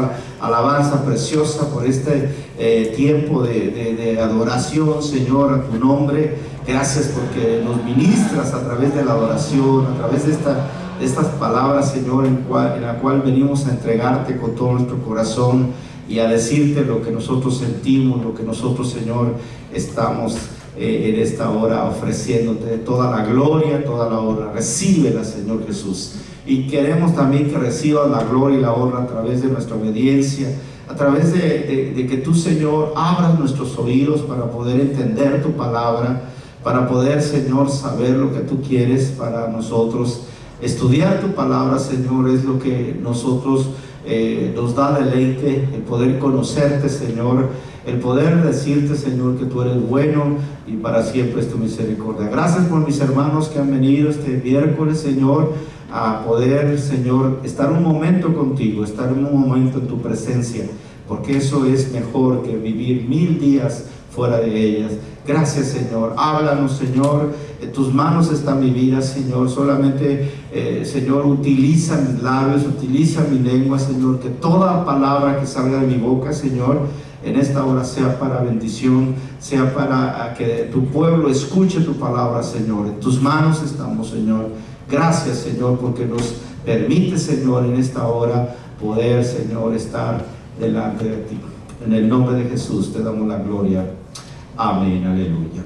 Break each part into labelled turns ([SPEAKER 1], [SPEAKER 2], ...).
[SPEAKER 1] esta alabanza preciosa, por este tiempo de adoración, Señor, a tu nombre. Gracias porque nos ministras a través de la adoración, a través de estas palabras, Señor, en la cual venimos a entregarte con todo nuestro corazón y a decirte lo que nosotros sentimos, lo que nosotros, Señor, estamos en esta hora ofreciéndote toda la gloria, toda la honra. Recíbela, Señor Jesús. Y queremos también que recibas la gloria y la honra a través de nuestra obediencia, a través de que tú, Señor, abras nuestros oídos para poder entender tu palabra, para poder, Señor, saber lo que tú quieres para nosotros. Estudiar tu palabra, Señor, es lo que nosotros nos da deleite, el poder conocerte, Señor, el poder decirte, Señor, que tú eres bueno y para siempre es tu misericordia. Gracias por mis hermanos que han venido este miércoles, Señor, a poder, Señor, estar un momento contigo, estar un momento en tu presencia, porque eso es mejor que vivir 1000 días fuera de ellas. Gracias, Señor. Háblanos, Señor. En tus manos está mi vida, Señor. Solamente, Señor, utiliza mis labios, utiliza mi lengua, Señor. Que toda palabra que salga de mi boca, Señor, en esta hora sea para bendición, sea para que tu pueblo escuche tu palabra, Señor. En tus manos estamos, Señor. Gracias, Señor, porque nos permite, Señor, en esta hora poder, Señor, estar delante de ti. En el nombre de Jesús te damos la gloria. Amén, aleluya.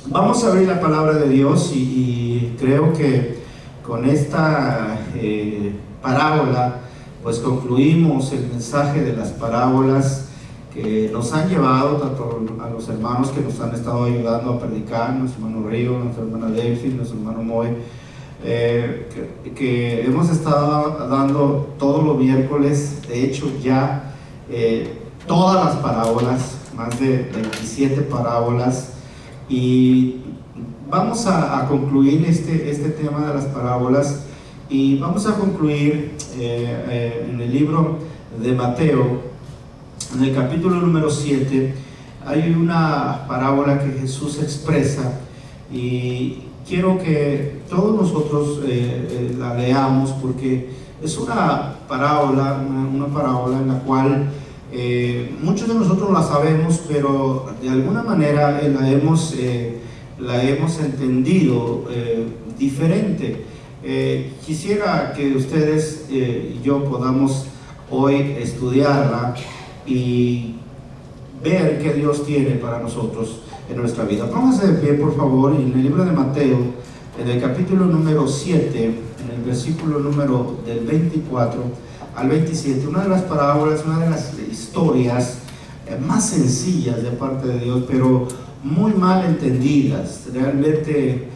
[SPEAKER 1] Vamos a abrir la palabra de Dios y creo que con esta parábola pues concluimos el mensaje de las parábolas que nos han llevado tanto a los hermanos que nos han estado ayudando a predicar, nuestro hermano Río, nuestra hermana Delphi, nuestro hermano Moy, que hemos estado dando todos los miércoles, de hecho ya todas las parábolas, más de 27 parábolas, y vamos a concluir este tema de las parábolas, y vamos a concluir en el libro de Mateo, en el capítulo número 7. Hay una parábola que Jesús expresa y quiero que todos nosotros la leamos, porque es una parábola en la cual muchos de nosotros la sabemos, pero de alguna manera la hemos entendido diferente. Quisiera que ustedes y yo podamos hoy estudiarla y ver qué Dios tiene para nosotros en nuestra vida. Pónganse de pie, por favor, en el libro de Mateo, en el capítulo número 7, en el versículo número del 24 al 27, una de las parábolas, una de las historias más sencillas de parte de Dios, pero muy mal entendidas. Realmente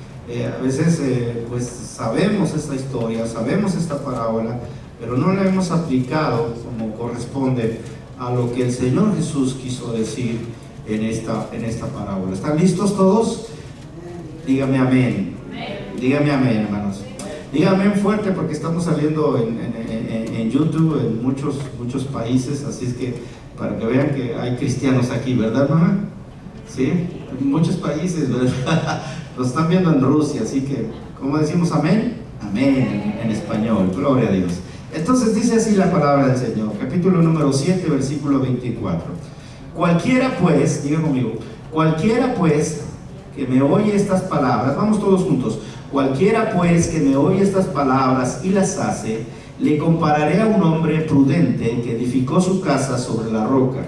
[SPEAKER 1] a veces pues sabemos esta historia, sabemos esta parábola, pero no la hemos aplicado como corresponde a lo que el Señor Jesús quiso decir en esta parábola. ¿Están listos todos? Dígame amén. Dígame amén, hermanos. Dígame fuerte, porque estamos saliendo en YouTube en muchos países, así es que para que vean que hay cristianos aquí, ¿verdad, mamá? Sí, en muchos países, ¿verdad? Nos están viendo en Rusia, así que, ¿cómo decimos amén? Amén en español, gloria a Dios. Entonces dice así la palabra del Señor, capítulo número 7, versículo 24. Cualquiera pues, diga conmigo, cualquiera pues que me oye estas palabras, vamos todos juntos, cualquiera pues que me oye estas palabras y las hace, le compararé a un hombre prudente que edificó su casa sobre la roca.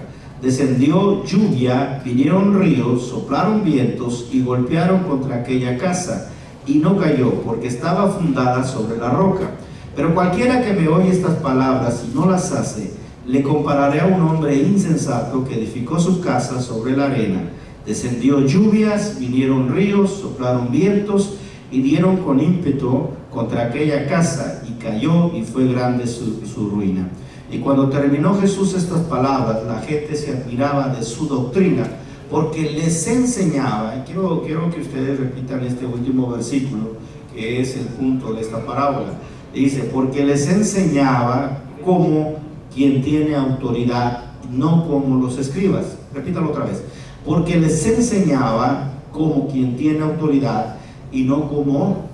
[SPEAKER 1] Descendió lluvia, vinieron ríos, soplaron vientos y golpearon contra aquella casa, y no cayó, porque estaba fundada sobre la roca. Pero cualquiera que me oye estas palabras y no las hace, le compararé a un hombre insensato que edificó su casa sobre la arena. Descendió lluvias, vinieron ríos, soplaron vientos y dieron con ímpetu contra aquella casa, y cayó, y fue grande su ruina. Y cuando terminó Jesús estas palabras, la gente se admiraba de su doctrina, porque les enseñaba, y quiero que ustedes repitan este último versículo, que es el punto de esta parábola. Dice, porque les enseñaba como quien tiene autoridad, no como los escribas. Repítalo otra vez. Porque les enseñaba como quien tiene autoridad y no como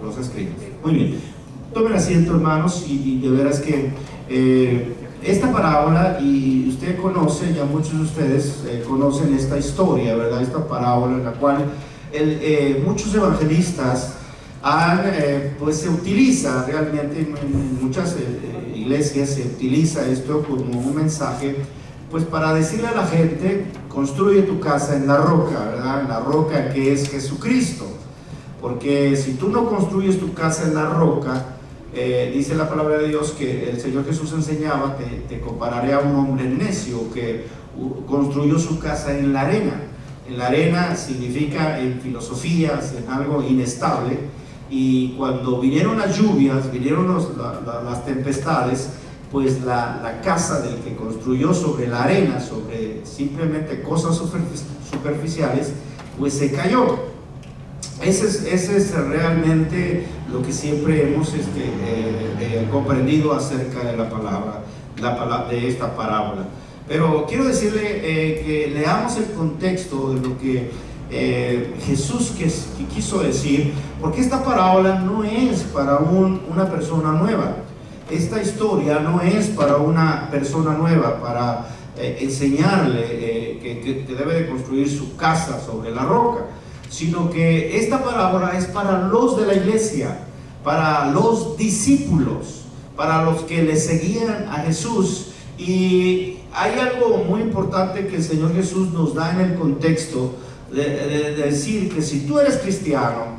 [SPEAKER 1] los escribas. Muy bien. Tomen asiento, hermanos, y de veras que esta parábola, y usted conoce, ya muchos de ustedes conocen esta historia, ¿verdad? Esta parábola en la cual muchos evangelistas pues se utiliza realmente en muchas iglesias, se utiliza esto como un mensaje, pues para decirle a la gente: construye tu casa en la roca, ¿verdad? En la roca que es Jesucristo. Porque si tú no construyes tu casa en la roca, dice la palabra de Dios que el Señor Jesús enseñaba, te compararé a un hombre necio que construyó su casa en la arena. En la arena significa, en filosofías, en algo inestable, y cuando vinieron las lluvias, vinieron las tempestades, pues la casa del que construyó sobre la arena, sobre simplemente cosas superficiales, pues se cayó. Ese es realmente lo que siempre hemos comprendido acerca de la palabra, de esta parábola. Pero quiero decirle que leamos el contexto de lo que Jesús que quiso decir, porque esta parábola no es para una persona nueva. Esta historia no es para una persona nueva, para enseñarle que debe de construir su casa sobre la roca, sino que esta parábola es para los de la iglesia, para los discípulos, para los que le seguían a Jesús. Y hay algo muy importante que el Señor Jesús nos da en el contexto de decir que si tú eres cristiano,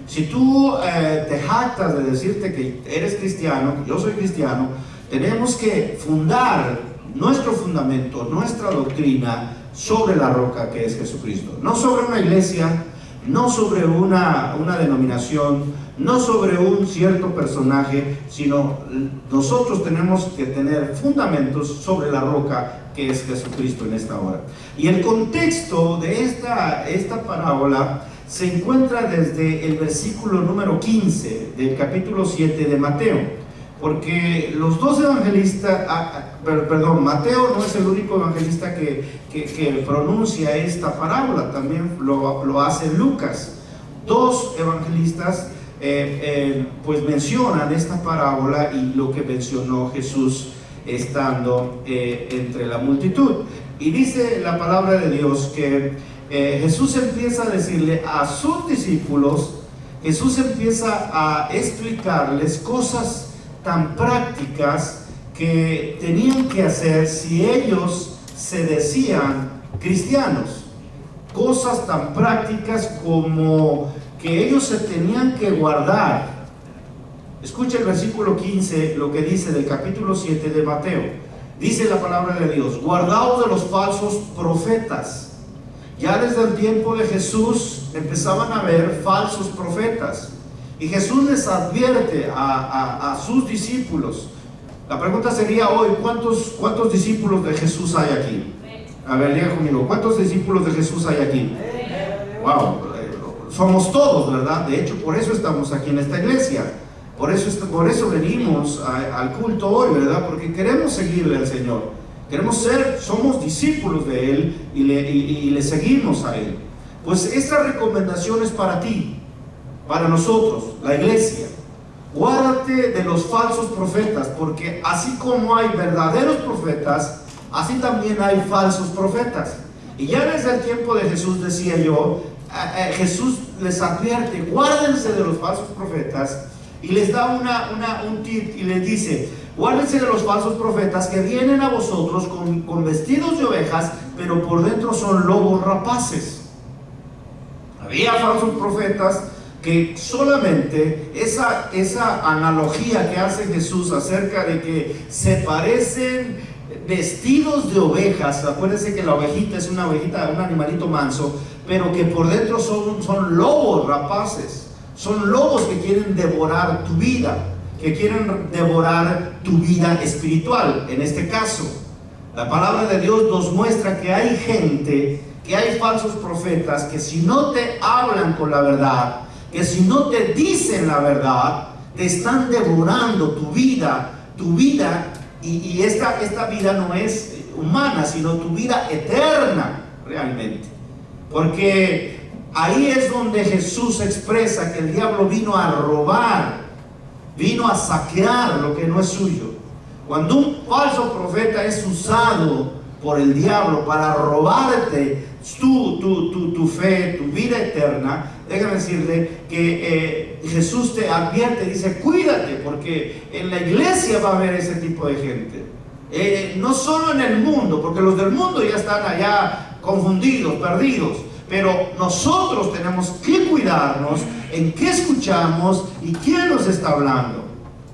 [SPEAKER 1] si tú te jactas de decirte que eres cristiano, que yo soy cristiano, tenemos que fundar nuestro fundamento, nuestra doctrina sobre la roca que es Jesucristo. No sobre una iglesia, no sobre una denominación, no sobre un cierto personaje, sino nosotros tenemos que tener fundamentos sobre la roca que es Jesucristo en esta hora. Y el contexto de esta parábola se encuentra desde el versículo número 15 del capítulo 7 de Mateo, porque los dos evangelistas, Mateo no es el único evangelista que pronuncia esta parábola, también lo hace Lucas. Dos evangelistas pues mencionan esta parábola y lo que mencionó Jesús estando entre la multitud. Y dice la palabra de Dios que Jesús empieza a decirle a sus discípulos, Jesús empieza a explicarles cosas tan prácticas que tenían que hacer si ellos se decían cristianos. Cosas tan prácticas como que ellos se tenían que guardar. Escucha el versículo 15, lo que dice del capítulo 7 de Mateo. Dice la palabra de Dios: guardaos de los falsos profetas. Ya desde el tiempo de Jesús empezaban a haber falsos profetas, y Jesús les advierte a sus discípulos. La pregunta sería hoy: ¿cuántos discípulos de Jesús hay aquí? A ver, diga conmigo, ¿cuántos discípulos de Jesús hay aquí? Wow, somos todos, ¿verdad? De hecho, por eso estamos aquí en esta iglesia. Por eso venimos al culto hoy, ¿verdad? Porque queremos seguirle al Señor. Somos discípulos de Él y le seguimos a Él. Pues esta recomendación es para ti, para nosotros, la iglesia. Guárdate de los falsos profetas, porque así como hay verdaderos profetas, así también hay falsos profetas. Y ya desde el tiempo de Jesús, decía yo, Jesús les advierte: guárdense de los falsos profetas, y les da un tip y les dice: guárdense de los falsos profetas que vienen a vosotros con vestidos de ovejas, pero por dentro son lobos rapaces. Había falsos profetas que solamente esa analogía que hace Jesús acerca de que se parecen vestidos de ovejas. Acuérdense que la ovejita es una ovejita, un animalito manso, pero que por dentro son lobos rapaces. Son lobos que quieren devorar tu vida, que quieren devorar tu vida espiritual. En este caso, la palabra de Dios nos muestra que hay gente, que hay falsos profetas, que si no te hablan con la verdad, que si no te dicen la verdad, te están devorando tu vida, y esta vida no es humana, sino tu vida eterna realmente. Porque ahí es donde Jesús expresa que el diablo vino a robar, vino a saquear lo que no es suyo. Cuando un falso profeta es usado por el diablo para robarte tu fe, tu vida eterna, déjame decirle que Jesús te advierte, dice, cuídate, porque en la iglesia va a haber ese tipo de gente. No solo en el mundo, porque los del mundo ya están allá confundidos, perdidos, pero nosotros tenemos que cuidarnos en qué escuchamos y quién nos está hablando.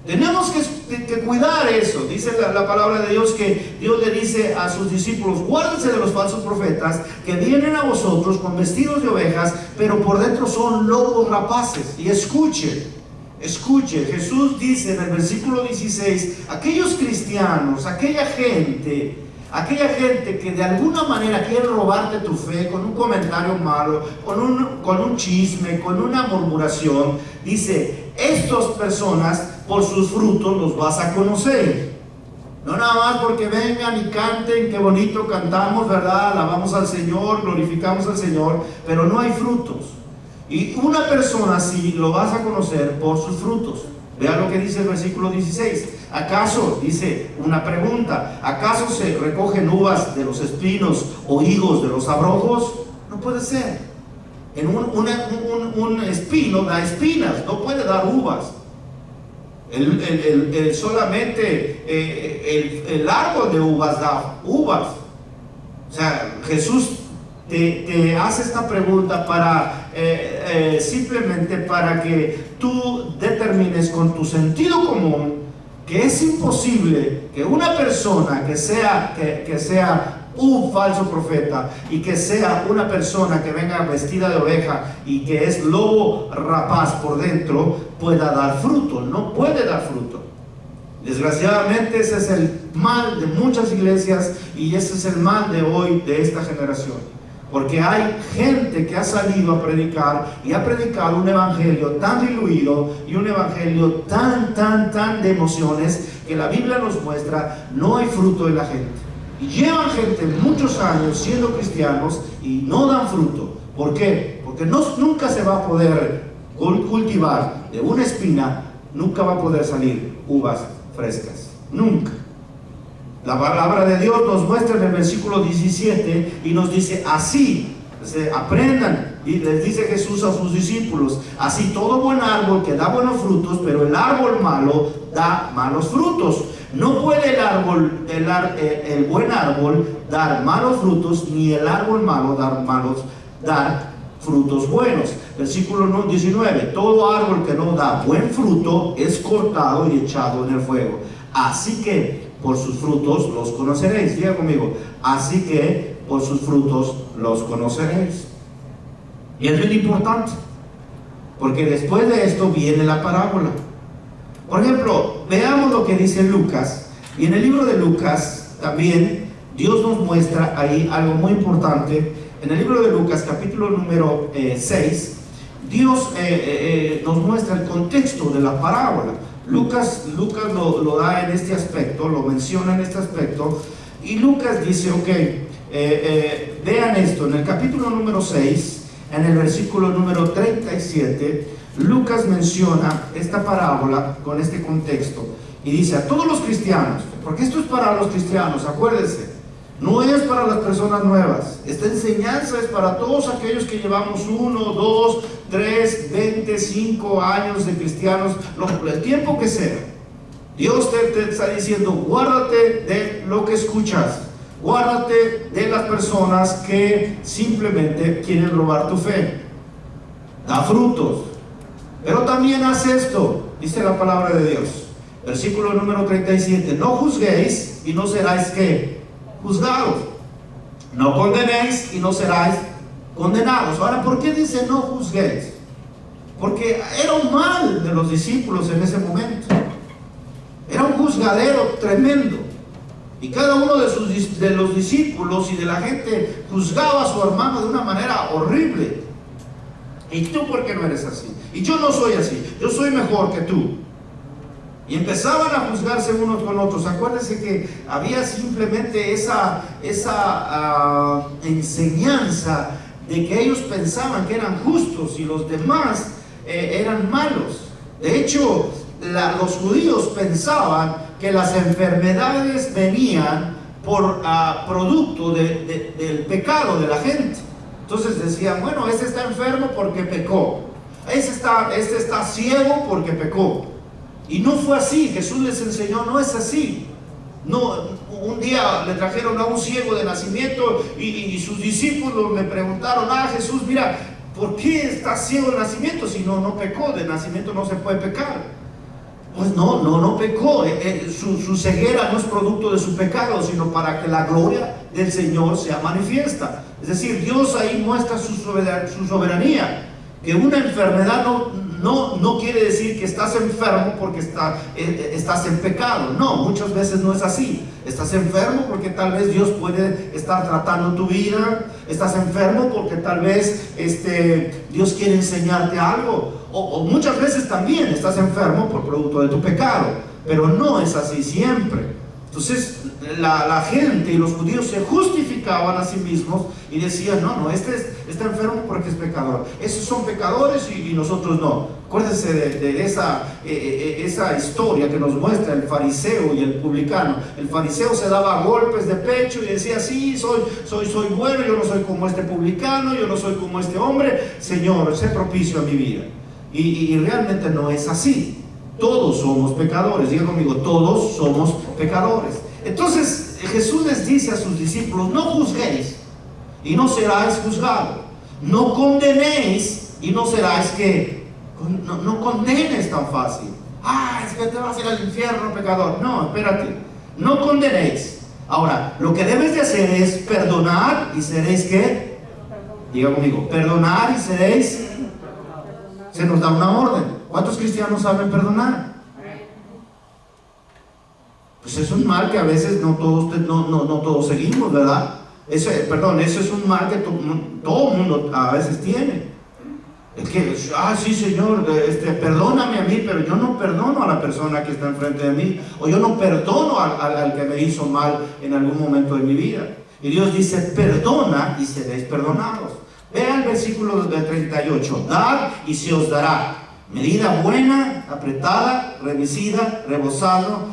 [SPEAKER 1] Tenemos que cuidar eso. Dice la palabra de Dios, que Dios le dice a sus discípulos: guárdense de los falsos profetas que vienen a vosotros con vestidos de ovejas, pero por dentro son lobos rapaces. Y escuche, Jesús dice en el versículo 16, aquellos cristianos, aquella gente que de alguna manera quiere robarte tu fe con un comentario malo, con un chisme, con una murmuración, dice, estas personas por sus frutos los vas a conocer. No nada más porque vengan y canten, qué bonito cantamos, ¿verdad? Alabamos al Señor, glorificamos al Señor, pero no hay frutos. Y una persona así lo vas a conocer por sus frutos. Vean lo que dice el versículo 16. ¿Acaso, dice una pregunta, acaso se recogen uvas de los espinos o higos de los abrojos? No puede ser. Un espino da espinas, no puede dar uvas. Solamente el árbol de uvas da uvas. O sea, Jesús te hace esta pregunta para simplemente para que tú determines con tu sentido común que es imposible que una persona que sea un falso profeta y que sea una persona que venga vestida de oveja y que es lobo rapaz por dentro pueda dar fruto. No puede dar fruto. Desgraciadamente ese es el mal de muchas iglesias y ese es el mal de hoy, de esta generación. Porque hay gente que ha salido a predicar y ha predicado un evangelio tan diluido y un evangelio tan de emociones que la Biblia nos muestra no hay fruto en la gente. Y llevan gente muchos años siendo cristianos y no dan fruto. ¿Por qué? Porque nunca se va a poder cultivar de una espina, nunca va a poder salir uvas frescas. Nunca. La palabra de Dios nos muestra en el versículo 17 y nos dice así, aprendan, y les dice Jesús a sus discípulos, así todo buen árbol que da buenos frutos, pero el árbol malo da malos frutos. No puede el buen árbol dar malos frutos, ni el árbol malo dar frutos buenos. Versículo 19, todo árbol que no da buen fruto es cortado y echado en el fuego. Así que por sus frutos los conoceréis. Diga conmigo, así que por sus frutos los conoceréis. Y es bien importante, porque después de esto viene la parábola. Por ejemplo, veamos lo que dice Lucas. Y en el libro de Lucas también Dios nos muestra ahí algo muy importante. En el libro de Lucas, capítulo número 6, Dios nos muestra el contexto de la parábola. Lucas lo da en este aspecto, lo menciona en este aspecto, y Lucas dice, vean esto, en el capítulo número 6, en el versículo número 37, Lucas menciona esta parábola con este contexto, y dice a todos los cristianos, porque esto es para los cristianos, acuérdense, no es para las personas nuevas, esta enseñanza es para todos aquellos que llevamos 1, 2, 3, 25 años de cristianos, el tiempo que sea. Dios te está diciendo, guárdate de lo que escuchas, guárdate de las personas que simplemente quieren robar tu fe. Da frutos, pero también haz esto, dice la palabra de Dios. Versículo número 37, no juzguéis y no seráis ¿qué? Juzgados. No condenéis y no seráis condenados. Ahora, ¿por qué dice no juzguéis? Porque era un mal de los discípulos en ese momento. Era un juzgadero tremendo. Y cada uno de los discípulos y de la gente juzgaba a su hermano de una manera horrible. ¿Y tú por qué no eres así? Y yo no soy así. Yo soy mejor que tú. Y empezaban a juzgarse unos con otros. Acuérdense que había simplemente esa enseñanza de que ellos pensaban que eran justos y los demás eran malos. De hecho, los judíos pensaban que las enfermedades venían por producto del pecado de la gente. Entonces decían, bueno, este está enfermo porque pecó, este está ciego porque pecó. Y no fue así. Jesús les enseñó, no es así. No, un día le trajeron a un ciego de nacimiento y sus discípulos le preguntaron, Jesús, mira, ¿por qué está ciego de nacimiento? Si no pecó, de nacimiento no se puede pecar. Pues no pecó. Su ceguera no es producto de su pecado, sino para que la gloria del Señor sea manifiesta. Es decir, Dios ahí muestra su soberanía. Que una enfermedad no quiere decir que estás enfermo porque estás en pecado. No, muchas veces no es así. Estás enfermo porque tal vez Dios puede estar tratando tu vida. Estás enfermo porque tal vez Dios quiere enseñarte algo. O muchas veces también estás enfermo por producto de tu pecado. Pero no es así siempre. Entonces la gente y los judíos se justificaban a sí mismos y decían, no, este está enfermo porque es pecador. Esos son pecadores y nosotros no. Acuérdense de esa historia que nos muestra el fariseo y el publicano. El fariseo se daba golpes de pecho y decía, sí, soy bueno, yo no soy como este publicano, yo no soy como este hombre. Señor, sé propicio a mi vida. Y realmente no es así. Todos somos pecadores. Diga conmigo, todos somos pecadores. Entonces Jesús les dice a sus discípulos, no juzguéis y no seráis juzgados. No condenéis y no seráis que no condenes tan fácil. Es que te vas a ir al infierno, pecador. No, espérate, no condenéis. Ahora, lo que debes de hacer es perdonar y seréis ¿qué? Diga conmigo, perdonar y seréis. Se nos da una orden. ¿Cuántos cristianos saben perdonar? Pues es un mal que a veces no todos seguimos, ¿verdad? Eso es un mal que todo el mundo a veces tiene. Es que, sí, Señor, perdóname a mí, pero yo no perdono a la persona que está enfrente de mí, o yo no perdono al que me hizo mal en algún momento de mi vida. Y Dios dice, perdona y seréis perdonados. Vea el versículo de 38. Dad y se os dará. Medida buena, apretada, revisida, rebosado,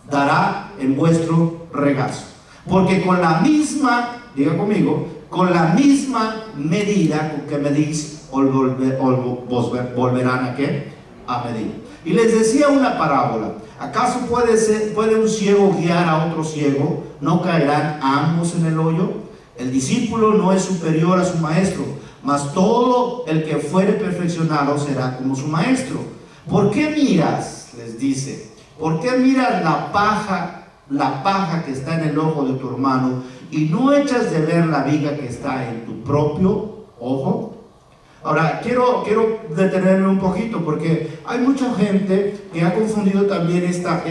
[SPEAKER 1] dará en vuestro regazo. Porque con la misma, diga conmigo, con la misma medida con que medís, volverán a ¿qué? A medir. Y les decía una parábola. ¿Acaso puede un ciego guiar a otro ciego? ¿No caerán ambos en el hoyo? El discípulo no es superior a su maestro, mas todo el que fuere perfeccionado será como su maestro. ¿Por qué miras? Les dice. ¿Por qué miras la paja que está en el ojo de tu hermano y no echas de ver la viga que está en tu propio ojo? Ahora, quiero detenerme un poquito porque hay mucha gente que ha confundido también esta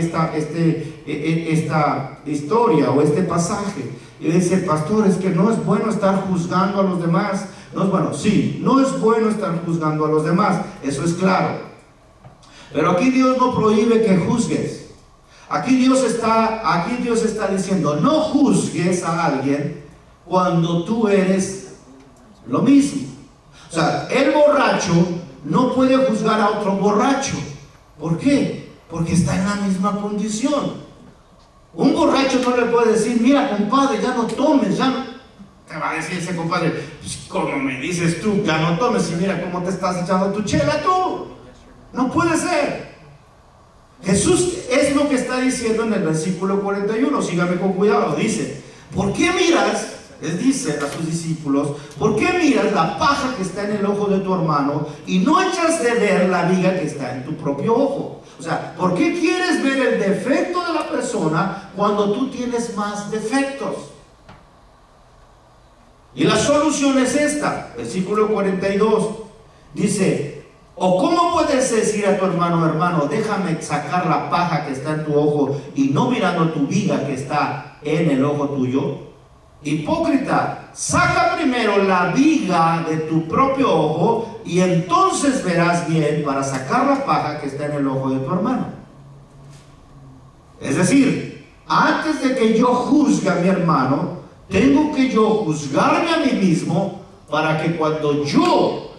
[SPEAKER 1] historia o este pasaje. Y dice, pastor, es que no es bueno estar juzgando a los demás. No es bueno, sí, no es bueno estar juzgando a los demás, eso es claro. Pero aquí Dios no prohíbe que juzgues. Aquí Dios está diciendo, no juzgues a alguien cuando tú eres lo mismo. O sea, el borracho no puede juzgar a otro borracho. ¿Por qué? Porque está en la misma condición. Un borracho no le puede decir, mira, compadre, ya no tomes, ya no. Te va a decir ese compadre, pues, ¿cómo me dices tú? Ya no tomes y mira cómo te estás echando tu chela tú. No puede ser. Jesús es lo que está diciendo en el versículo 41. Sígame con cuidado. Dice, ¿por qué miras? Les dice a sus discípulos, ¿por qué miras la paja que está en el ojo de tu hermano y no echas de ver la viga que está en tu propio ojo? O sea, ¿por qué quieres ver el defecto de la persona cuando tú tienes más defectos? Y la solución es esta, versículo 42, dice, ¿o cómo puedes decir a tu hermano, déjame sacar la paja que está en tu ojo y no mirando tu viga que está en el ojo tuyo? Hipócrita, saca primero la viga de tu propio ojo y entonces verás bien para sacar la paja que está en el ojo de tu hermano. Es decir, antes de que yo juzgue a mi hermano, tengo que yo juzgarme a mí mismo para que cuando yo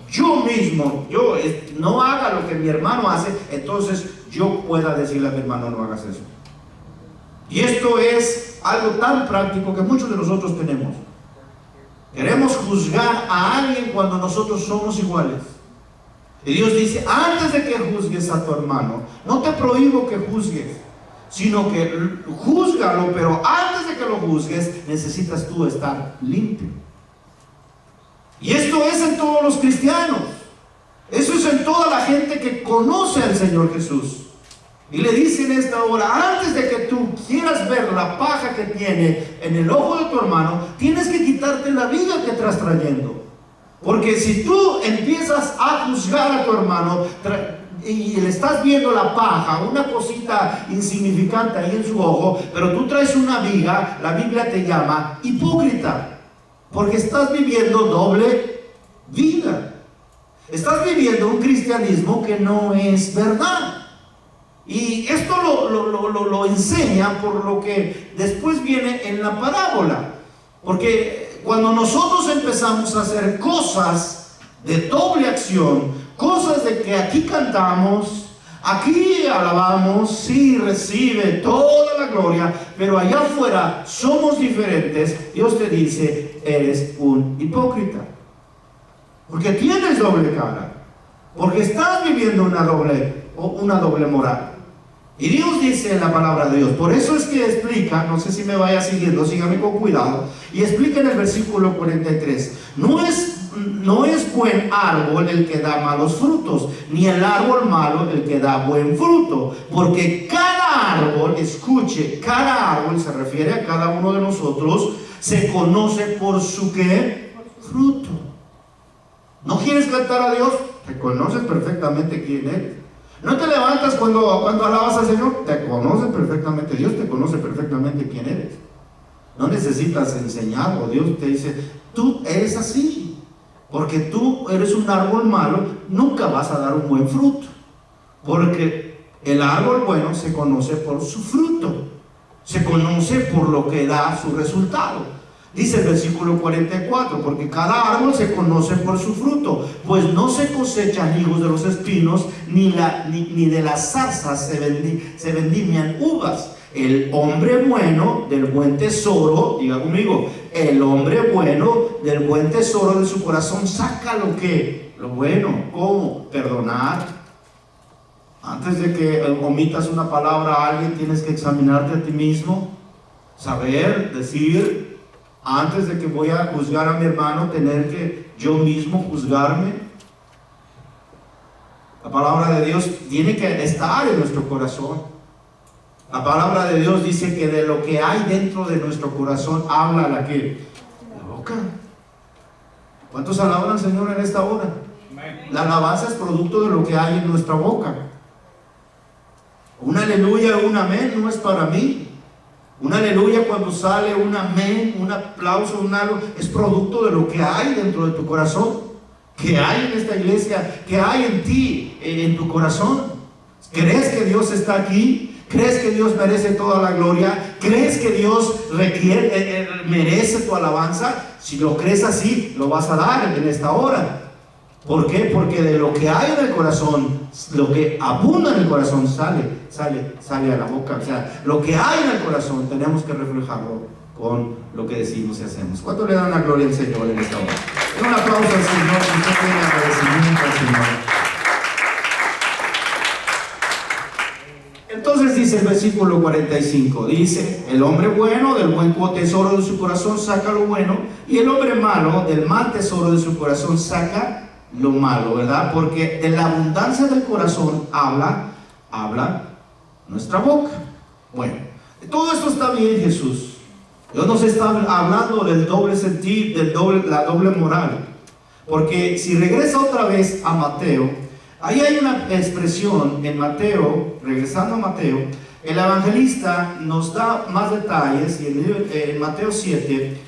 [SPEAKER 1] no haga lo que mi hermano hace, entonces yo pueda decirle a mi hermano, no hagas eso. Y esto es algo tan práctico que muchos de nosotros tenemos. Queremos juzgar a alguien cuando nosotros somos iguales. Y Dios dice, antes de que juzgues a tu hermano, no te prohíbo que juzgues, sino que júzgalo, pero antes de que lo juzgues, necesitas tú estar limpio. Y esto es en todos los cristianos. Eso es en toda la gente que conoce al Señor Jesús. Y le dice en esta hora, antes de que tú quieras ver la paja que tiene en el ojo de tu hermano, tienes que quitarte la viga que estás trayendo. Porque si tú empiezas a juzgar a tu hermano y le estás viendo la paja, una cosita insignificante ahí en su ojo, pero tú traes una viga, la Biblia te llama hipócrita, porque estás viviendo doble vida. Estás viviendo un cristianismo que no es verdad. Y esto lo enseña por lo que después viene en la parábola. Porque cuando nosotros empezamos a hacer cosas de doble acción, cosas de que aquí cantamos, aquí alabamos, sí, recibe toda la gloria, pero allá afuera somos diferentes, Dios te dice, eres un hipócrita. Porque tienes doble cara, porque estás viviendo una doble moral. Y Dios dice en la palabra de Dios, por eso es que explica, no sé si me vaya siguiendo, sígame con cuidado, y explica en el versículo 43, no es buen árbol el que da malos frutos, ni el árbol malo el que da buen fruto, porque cada árbol, escuche, cada árbol se refiere a cada uno de nosotros, se conoce por su ¿qué? Fruto. ¿No quieres cantar a Dios? Te conoces perfectamente quién eres. No te levantas cuando alabas al Señor, te conoce perfectamente, Dios te conoce perfectamente quién eres. No necesitas enseñarlo, Dios te dice, tú eres así, porque tú eres un árbol malo, nunca vas a dar un buen fruto, porque el árbol bueno se conoce por su fruto, se conoce por lo que da su resultado. Dice el versículo 44, porque cada árbol se conoce por su fruto, pues no se cosechan higos de los espinos, ni de las zarzas se vendimian uvas. El hombre bueno del buen tesoro, diga conmigo, el hombre bueno del buen tesoro de su corazón saca lo bueno. ¿Cómo? Perdonar. Antes de que omitas una palabra a alguien, tienes que examinarte a ti mismo, saber, decir. Antes de que voy a juzgar a mi hermano, tener que yo mismo juzgarme. La palabra de Dios tiene que estar en nuestro corazón. La palabra de Dios dice que de lo que hay dentro de nuestro corazón habla la boca. ¿Cuántos alaban al Señor en esta hora? La alabanza es producto de lo que hay en nuestra boca. Un aleluya, un amén no es para mí. Un aleluya cuando sale, un amén, un aplauso, un algo, es producto de lo que hay dentro de tu corazón, que hay en esta iglesia, que hay en ti, en tu corazón. ¿Crees que Dios está aquí? ¿Crees que Dios merece toda la gloria? ¿Crees que Dios merece tu alabanza? Si lo crees así, lo vas a dar en esta hora. ¿Por qué? Porque de lo que hay en el corazón, lo que abunda en el corazón sale a la boca. O sea, lo que hay en el corazón tenemos que reflejarlo con lo que decimos y hacemos. ¿Cuánto le dan la gloria al Señor en esta hora? Un aplauso al Señor, que usted tenga agradecimiento al Señor. Entonces dice el versículo 45, dice, el hombre bueno del buen tesoro de su corazón saca lo bueno, y el hombre malo del mal tesoro de su corazón saca lo malo, ¿verdad? Porque de la abundancia del corazón habla nuestra boca. Bueno, todo esto está bien, Jesús. Dios nos está hablando del doble sentir, la doble moral. Porque si regresa otra vez a Mateo, ahí hay una expresión en Mateo, regresando a Mateo, el evangelista nos da más detalles, y en Mateo 7,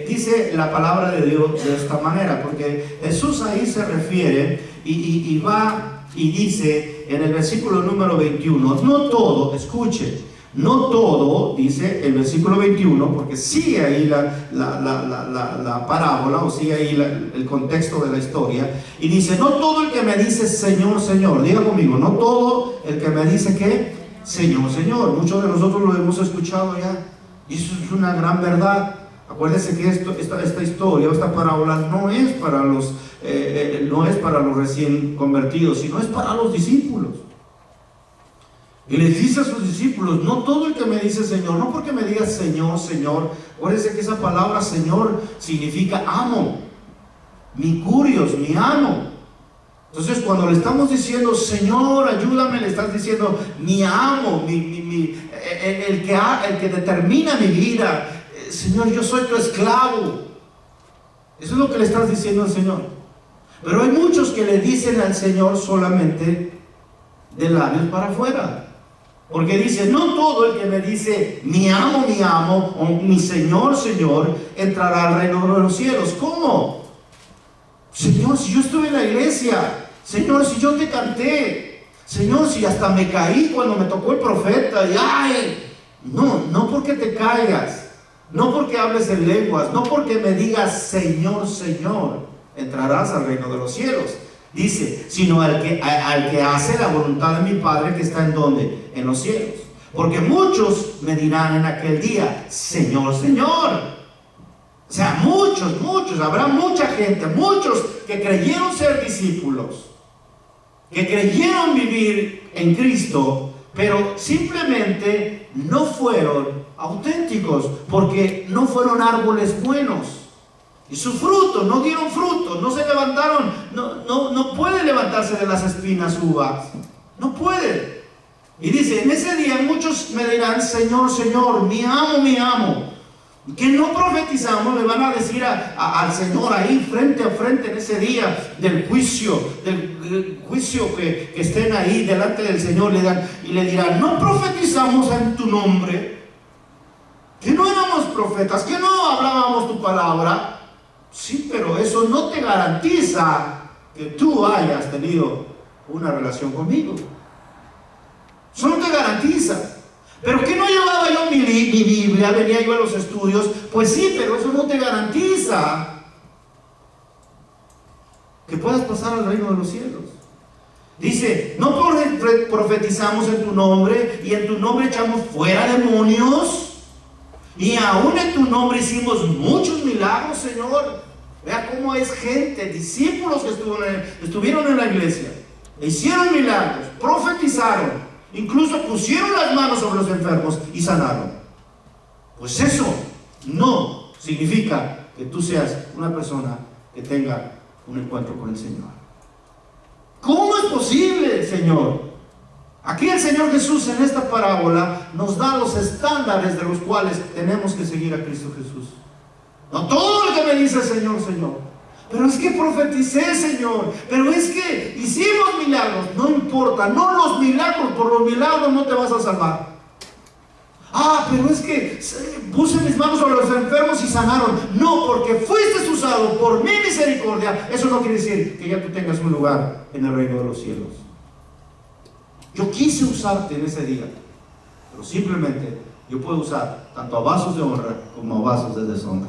[SPEAKER 1] dice la palabra de Dios de esta manera, porque Jesús ahí se refiere y va y dice en el versículo número 21, no todo, escuche, no todo, dice el versículo 21, porque sigue ahí la parábola, o sigue ahí el contexto de la historia, y dice, no todo el que me dice Señor, Señor, diga conmigo, no todo el que me dice ¿qué? Señor, Señor. Muchos de nosotros lo hemos escuchado ya, y eso es una gran verdad. Acuérdense que esta historia, esta parábola no es para los recién convertidos, sino es para los discípulos. Y les dice a sus discípulos: no todo el que me dice Señor, no porque me diga Señor, Señor. Acuérdense que esa palabra Señor significa amo, mi curios, mi amo. Entonces, cuando le estamos diciendo Señor, ayúdame, le estás diciendo mi amo, el que determina mi vida. Señor, yo soy tu esclavo. Eso es lo que le estás diciendo al Señor. Pero hay muchos que le dicen al Señor solamente de labios para afuera. Porque dice: no todo el que me dice mi amo, o mi Señor, Señor, entrará al reino de los cielos. ¿Cómo? Señor, si yo estuve en la iglesia. Señor, si yo te canté. Señor, si hasta me caí cuando me tocó el profeta. Y ¡ay! No porque te caigas, no porque hables en lenguas, no porque me digas Señor, Señor, entrarás al reino de los cielos. Dice, sino al que hace la voluntad de mi Padre que está en ¿dónde? En los cielos. Porque muchos me dirán en aquel día: Señor, Señor. O sea, muchos, habrá mucha gente, muchos que creyeron ser discípulos, que creyeron vivir en Cristo, pero simplemente no fueron auténticos, porque no fueron árboles buenos. Y su fruto, no dieron fruto, no se levantaron, no puede levantarse de las espinas uvas, no puede. Y dice: en ese día muchos me dirán Señor, Señor, mi amo. Que no profetizamos, le van a decir al Señor ahí frente a frente en ese día del juicio que estén ahí delante del Señor, y le dirán: no profetizamos en tu nombre, que no éramos profetas, que no hablábamos tu palabra. Sí, pero eso no te garantiza que tú hayas tenido una relación conmigo. Eso no te garantiza. Pero que no llevaba yo mi Biblia, venía yo a los estudios. Pues sí, pero eso no te garantiza que puedas pasar al reino de los cielos. Dice: no profetizamos en tu nombre, y en tu nombre echamos fuera demonios, y aún en tu nombre hicimos muchos milagros, Señor. Vea cómo es gente, discípulos que estuvieron en la iglesia, hicieron milagros, profetizaron, incluso pusieron las manos sobre los enfermos y sanaron. Pues eso no significa que tú seas una persona que tenga un encuentro con el Señor. ¿Cómo es posible, Señor? Aquí el Señor Jesús en esta parábola nos da los estándares de los cuales tenemos que seguir a Cristo Jesús. No todo lo que me dice Señor, Señor. Pero es que profeticé, Señor. Pero es que hicimos milagros. No importa, no los milagros. Por los milagros no te vas a salvar. Pero es que puse mis manos sobre los enfermos y sanaron. No, porque fuiste usado por mi misericordia. Eso no quiere decir que ya tú tengas un lugar en el reino de los cielos. Yo quise usarte en ese día, pero simplemente yo puedo usar tanto a vasos de honra como a vasos de deshonra.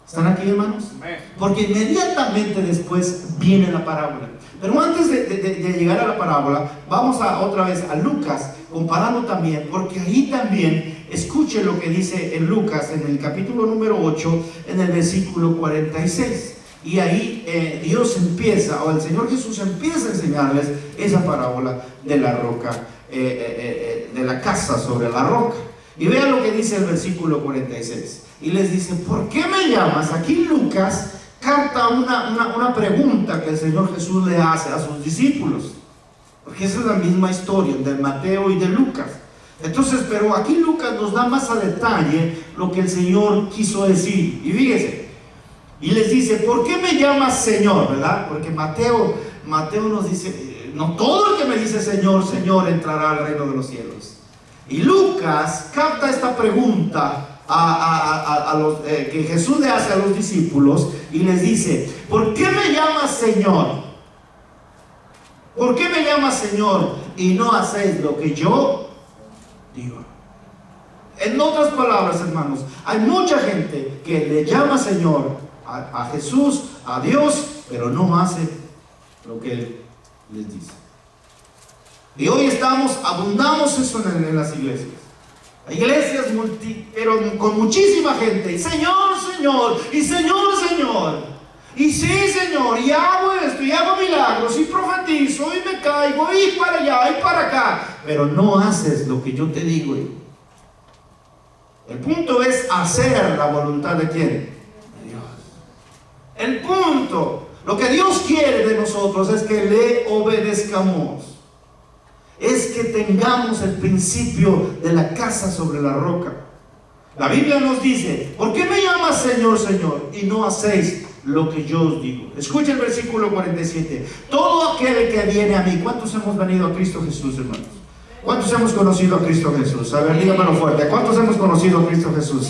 [SPEAKER 1] ¿Están aquí, hermanos? Porque inmediatamente después viene la parábola. Pero antes de llegar a la parábola, vamos otra vez a Lucas, comparando también, porque ahí también, escuche lo que dice en Lucas, en el capítulo número 8, en el versículo 46. Y ahí Dios empieza, o el Señor Jesús empieza a enseñarles esa parábola de la roca, de la casa sobre la roca. Y vean lo que dice el versículo 46. Y les dice: ¿por qué me llamas? Aquí Lucas capta una pregunta que el Señor Jesús le hace a sus discípulos, porque esa es la misma historia de Mateo y de Lucas. Entonces, pero aquí Lucas nos da más a detalle lo que el Señor quiso decir. Y fíjese, y les dice: ¿por qué me llamas Señor? ¿Verdad? Porque Mateo nos dice: no todo el que me dice Señor, Señor entrará al reino de los cielos. Y Lucas capta esta pregunta que Jesús le hace a los discípulos y les dice: ¿por qué me llamas Señor? ¿Por qué me llamas Señor y no hacéis lo que yo digo? En otras palabras, hermanos, hay mucha gente que le llama Señor a Jesús, a Dios, pero no hace lo que Él les dice. Y hoy abundamos eso en las iglesias. Hay iglesias pero con muchísima gente. Y Señor, Señor, y Señor, Señor. Y sí, Señor, y hago esto, y hago milagros, y profetizo, y me caigo, y para allá, y para acá. Pero no haces lo que yo te digo. El punto es hacer la voluntad de ¿quién? De Dios. El punto, lo que Dios quiere de nosotros es que le obedezcamos. Es que tengamos el principio de la casa sobre la roca. La Biblia nos dice: ¿por qué me llamas Señor, Señor, y no hacéis lo que yo os digo? Escucha el versículo 47. Todo aquel que viene a mí. ¿Cuántos hemos venido a Cristo Jesús, hermanos? ¿Cuántos hemos conocido a Cristo Jesús? A ver, dígamelo fuerte. ¿Cuántos hemos conocido a Cristo Jesús?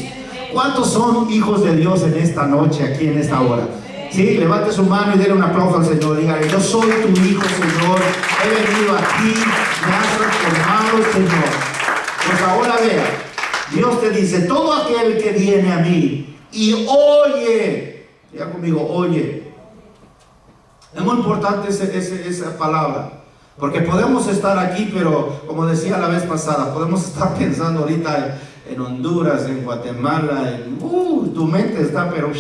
[SPEAKER 1] ¿Cuántos son hijos de Dios en esta noche, aquí en esta hora? Sí, levante su mano y déle un aplauso al Señor. Dígale: yo soy tu hijo, Señor. He venido aquí, me has transformado, Señor. Pues ahora vea, Dios te dice: todo aquel que viene a mí y oye. Diga conmigo: oye. Es muy importante esa palabra. Porque podemos estar aquí, pero como decía la vez pasada, podemos estar pensando ahorita en Honduras, en Guatemala, tu mente está pero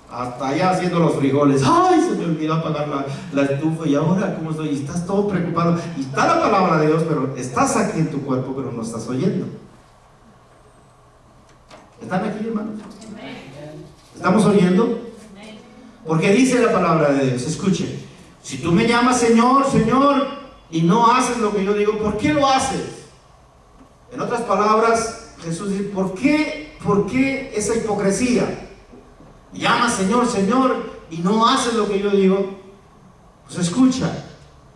[SPEAKER 1] hasta allá haciendo los frijoles. Ay, se me olvidó apagar la estufa, y ahora cómo estoy, y estás todo preocupado. Y está la palabra de Dios, pero estás aquí en tu cuerpo, pero no estás oyendo. ¿Están aquí, hermanos? ¿Estamos oyendo? Porque dice la palabra de Dios, escuchen: si tú me llamas Señor, Señor, y no haces lo que yo digo, ¿por qué lo haces? En otras palabras, Jesús dice: ¿por qué esa hipocresía? Me llamas Señor, Señor, y no haces lo que yo digo. Pues escucha,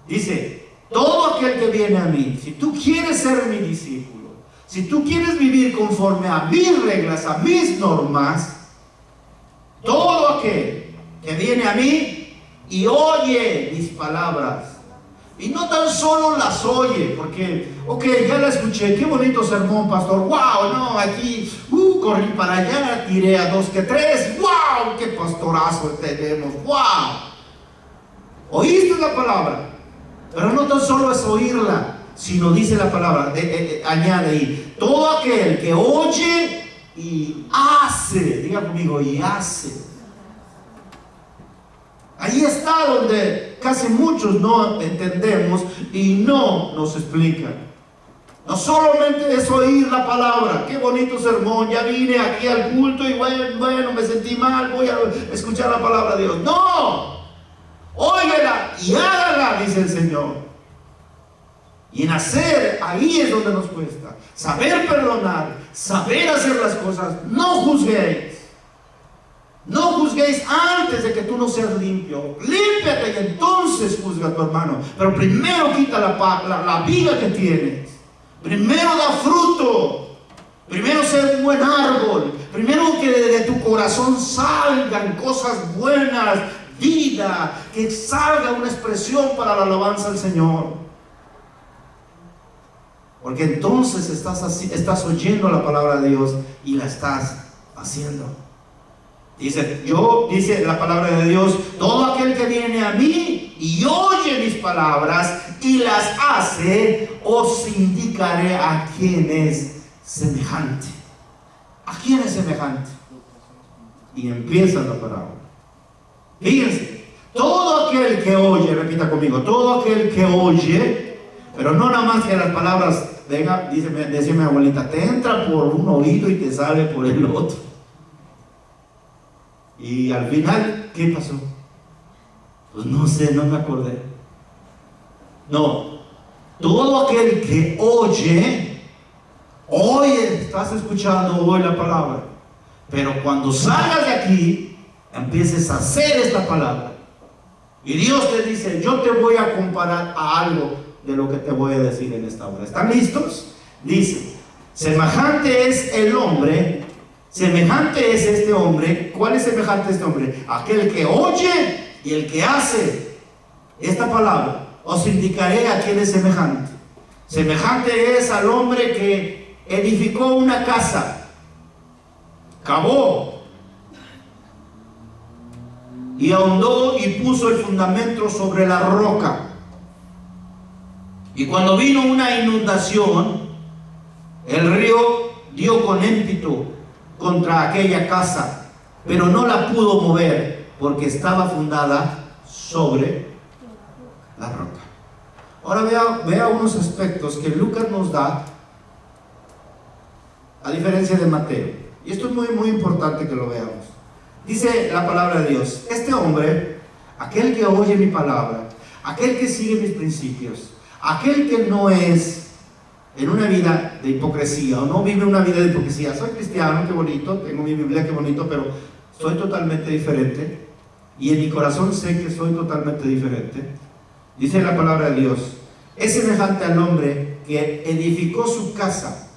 [SPEAKER 1] dice: todo aquel que viene a mí, si tú quieres ser mi discípulo, si tú quieres vivir conforme a mis reglas, a mis normas, todo aquel que viene a mí y oye mis palabras, y no tan solo las oye, porque, ok, ya la escuché, qué bonito sermón, pastor, wow, no, aquí, corrí para allá, tiré a 2 que 3, wow, qué pastorazo tenemos, wow. Oíste la palabra, pero no tan solo es oírla, sino dice la palabra, añade ahí: todo aquel que oye y hace. Diga conmigo: y hace. Ahí está donde casi muchos no entendemos y no nos explican. No solamente es oír la palabra, qué bonito sermón, ya vine aquí al culto y bueno, me sentí mal, voy a escuchar la palabra de Dios. No, óyela y hágala, dice el Señor. Y en hacer, ahí es donde nos cuesta. Saber perdonar, saber hacer las cosas. No juzguéis. No juzguéis antes de que tú no seas limpio. Límpiate y entonces juzga a tu hermano. Pero primero quita la viga que tienes. Primero da fruto. Primero ser un buen árbol. Primero que de tu corazón salgan cosas buenas, vida, que salga una expresión para la alabanza al Señor. Porque entonces estás oyendo la palabra de Dios y la estás haciendo. Dice la palabra de Dios: todo aquel que viene a mí y oye mis palabras y las hace, os indicaré a quién es semejante. ¿A quién es semejante? Y empieza la palabra. Fíjense: todo aquel que oye, repita conmigo, todo aquel que oye, pero no nada más que las palabras, venga, dice mi abuelita, te entra por un oído y te sale por el otro. Y al final, ¿qué pasó? Pues no sé, no me acordé. No, todo aquel que oye, estás escuchando hoy la palabra, pero cuando salgas de aquí, empieces a hacer esta palabra. Y Dios te dice: yo te voy a comparar a algo de lo que te voy a decir en esta hora. ¿Están listos? Dice: semejante es el hombre. Semejante es este hombre. ¿Cuál es semejante este hombre? Aquel que oye y el que hace esta palabra. Os indicaré a quién es semejante. Semejante es al hombre que edificó una casa, cavó y ahondó y puso el fundamento sobre la roca. Y cuando vino una inundación, el río dio con ímpetu contra aquella casa, pero no la pudo mover porque estaba fundada sobre la roca. Ahora vea unos aspectos que Lucas nos da, a diferencia de Mateo. Y esto es muy, muy importante que lo veamos. Dice la palabra de Dios: este hombre, aquel que oye mi palabra, aquel que sigue mis principios, aquel que no es en una vida de hipocresía, o no vive una vida de hipocresía. Soy cristiano, qué bonito, tengo mi Biblia, qué bonito, pero soy totalmente diferente, y en mi corazón sé que soy totalmente diferente. Dice la palabra de Dios: es semejante al hombre que edificó su casa,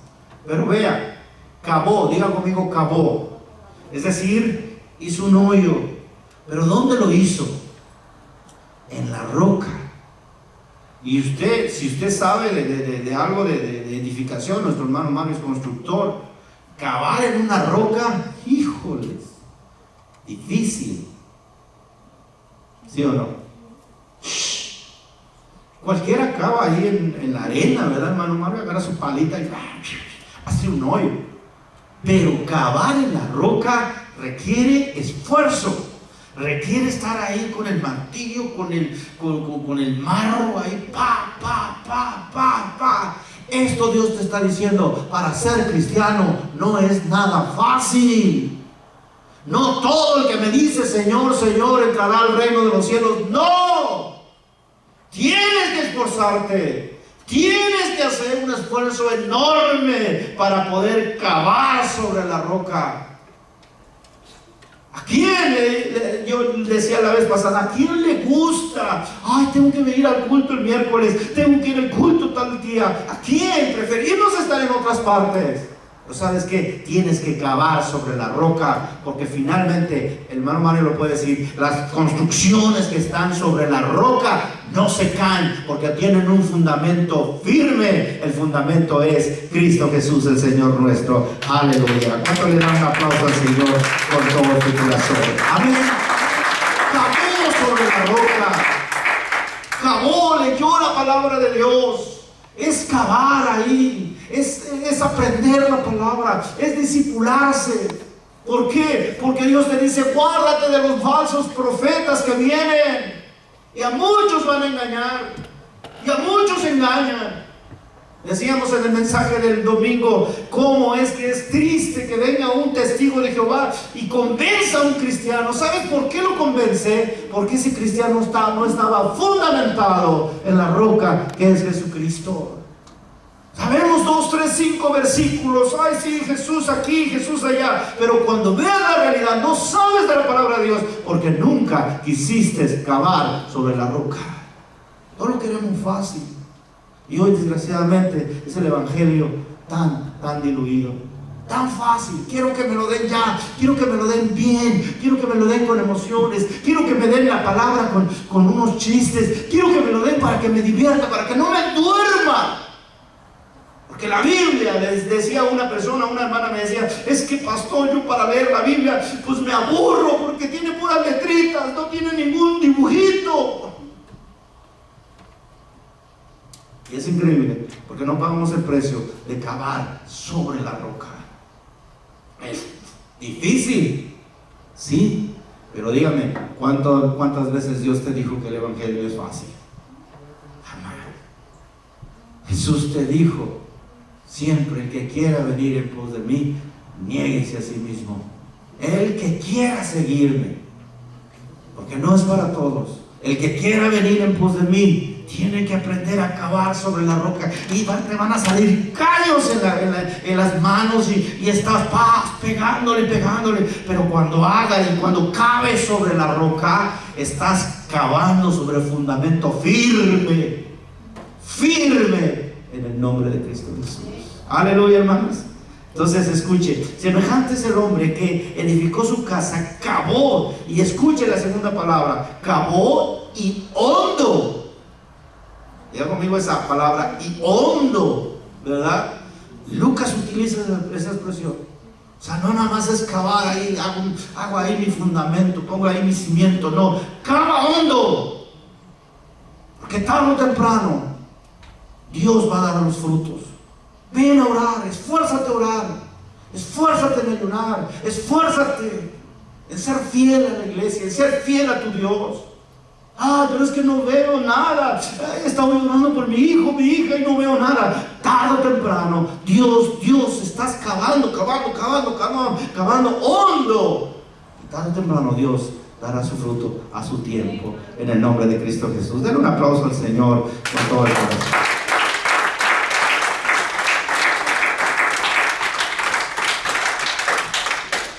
[SPEAKER 1] pero vea, cavó, diga conmigo, cavó, es decir, hizo un hoyo. ¿Pero dónde lo hizo? En la roca. Y usted, si usted sabe de algo de edificación, nuestro hermano Mario es constructor, cavar en una roca, híjoles, difícil, ¿sí o no? Cualquiera cava ahí en la arena, ¿verdad, hermano Mario? Agarra su palita y hace un hoyo. Pero cavar en la roca requiere esfuerzo. Requiere estar ahí con el martillo, con el marro ahí, pa. Esto Dios te está diciendo: para ser cristiano no es nada fácil. No todo el que me dice Señor, Señor entrará al reino de los cielos. No, tienes que esforzarte, tienes que hacer un esfuerzo enorme para poder cavar sobre la roca. ¿A quién yo decía la vez pasada, a quién le gusta? Ay, tengo que ir al culto el miércoles, tengo que ir al culto tal día. ¿A quién? Preferimos estar en otras partes. Pero ¿sabes qué? Tienes que cavar sobre la roca, porque finalmente, el hermano Mario lo puede decir, las construcciones que están sobre la roca no se caen, porque tienen un fundamento firme. El fundamento es Cristo Jesús, el Señor nuestro. Aleluya. ¿Cuánto le dan un aplauso al Señor con todo su corazón? Amén. Cavó sobre la roca, cavó, leyó la palabra de Dios. Es cavar ahí, es aprender la palabra, es discipularse. ¿Por qué? Porque Dios te dice: guárdate de los falsos profetas que vienen, y a muchos van a engañar, y a muchos engañan. Decíamos en el mensaje del domingo cómo es que es triste que venga un testigo de Jehová y convenza a un cristiano. ¿Sabes por qué lo convence? Porque ese cristiano no estaba fundamentado en la roca que es Jesucristo. Sabemos 2, 3, 5 versículos. Ay, sí, Jesús aquí, Jesús allá. Pero cuando veas la realidad, no sabes de la palabra de Dios, porque nunca quisiste cavar sobre la roca. No lo queremos fácil. Y hoy, desgraciadamente, es el evangelio tan diluido, tan fácil. Quiero que me lo den ya, quiero que me lo den bien, quiero que me lo den con emociones, quiero que me den la palabra con unos chistes, quiero que me lo den para que me divierta, para que no me duerma. Porque la Biblia, les decía una persona, una hermana me decía: es que pastor, yo para leer la Biblia pues me aburro, porque tiene puras letritas, no tiene ningún dibujito. Y es increíble, porque no pagamos el precio de cavar sobre la roca. Es difícil, sí, pero dígame, ¿cuántas veces Dios te dijo que el evangelio es fácil? Jamás. Jesús te dijo siempre: el que quiera venir en pos de mí, niéguese a sí mismo. El que quiera seguirme, porque no es para todos. El que quiera venir en pos de mí tiene que aprender a cavar sobre la roca, y te van a salir callos en las manos, y estás pegándole, pero cuando hagas y cuando caves sobre la roca, estás cavando sobre el fundamento firme en el nombre de Cristo Jesús. Aleluya, hermanos. Entonces escuche: semejante es el hombre que edificó su casa, cavó, y escuche la segunda palabra, cavó y hondo. Diga conmigo esa palabra, y hondo, ¿verdad? Lucas utiliza esa expresión. O sea, no nada más es cavar ahí, hago ahí mi fundamento, pongo ahí mi cimiento. No, cava hondo, porque tarde o temprano Dios va a dar los frutos. Ven a orar, esfuérzate a orar, esfuérzate en ayunar, esfuérzate en ser fiel a la iglesia, en ser fiel a tu Dios. Pero es que no veo nada. He estado orando por mi hijo, mi hija y no veo nada. Tarde o temprano, Dios, estás cavando hondo. Tarde o temprano Dios dará su fruto a su tiempo, en el nombre de Cristo Jesús. Denle un aplauso al Señor con todo el corazón.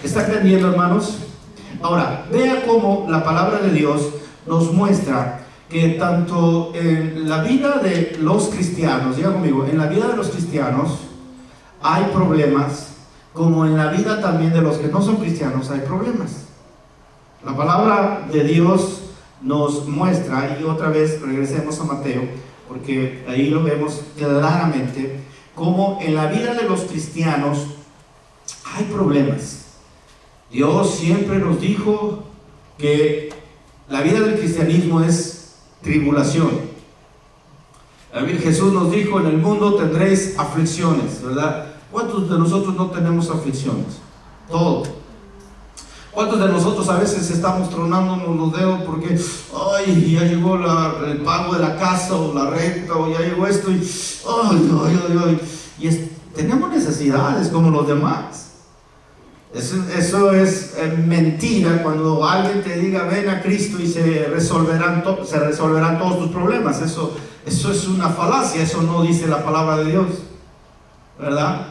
[SPEAKER 1] ¿Está entendiendo, hermanos? Ahora, vea cómo la palabra de Dios nos muestra que tanto en la vida de los cristianos, diga conmigo, en la vida de los cristianos hay problemas, como en la vida también de los que no son cristianos hay problemas. La palabra de Dios nos muestra, y otra vez regresemos a Mateo, porque ahí lo vemos claramente, como en la vida de los cristianos hay problemas. Dios siempre nos dijo que la vida del cristianismo es tribulación. Jesús nos dijo, en el mundo tendréis aflicciones, ¿verdad? ¿Cuántos de nosotros no tenemos aflicciones? Todos. ¿Cuántos de nosotros a veces estamos tronándonos los dedos porque ya llegó el pago de la casa o la renta, o ya llegó esto tenemos necesidades como los demás? Eso es mentira cuando alguien te diga ven a Cristo y se resolverán todos tus problemas. Eso es una falacia, eso no dice la palabra de Dios, ¿verdad?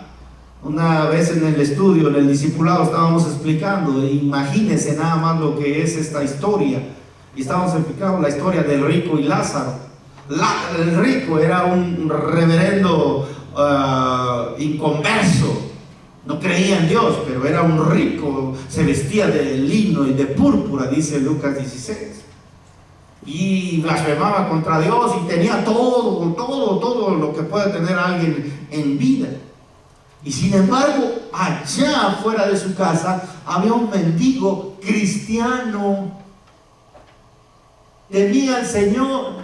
[SPEAKER 1] Una vez en el estudio, en el discipulado, estábamos explicando, imagínense nada más lo que es esta historia, y estábamos explicando la historia del rico y Lázaro. El rico era un reverendo inconverso. No creía en Dios, pero era un rico, se vestía de lino y de púrpura, dice Lucas 16. Y blasfemaba contra Dios y tenía todo lo que puede tener alguien en vida. Y sin embargo, allá afuera de su casa había un mendigo cristiano. Temía al Señor.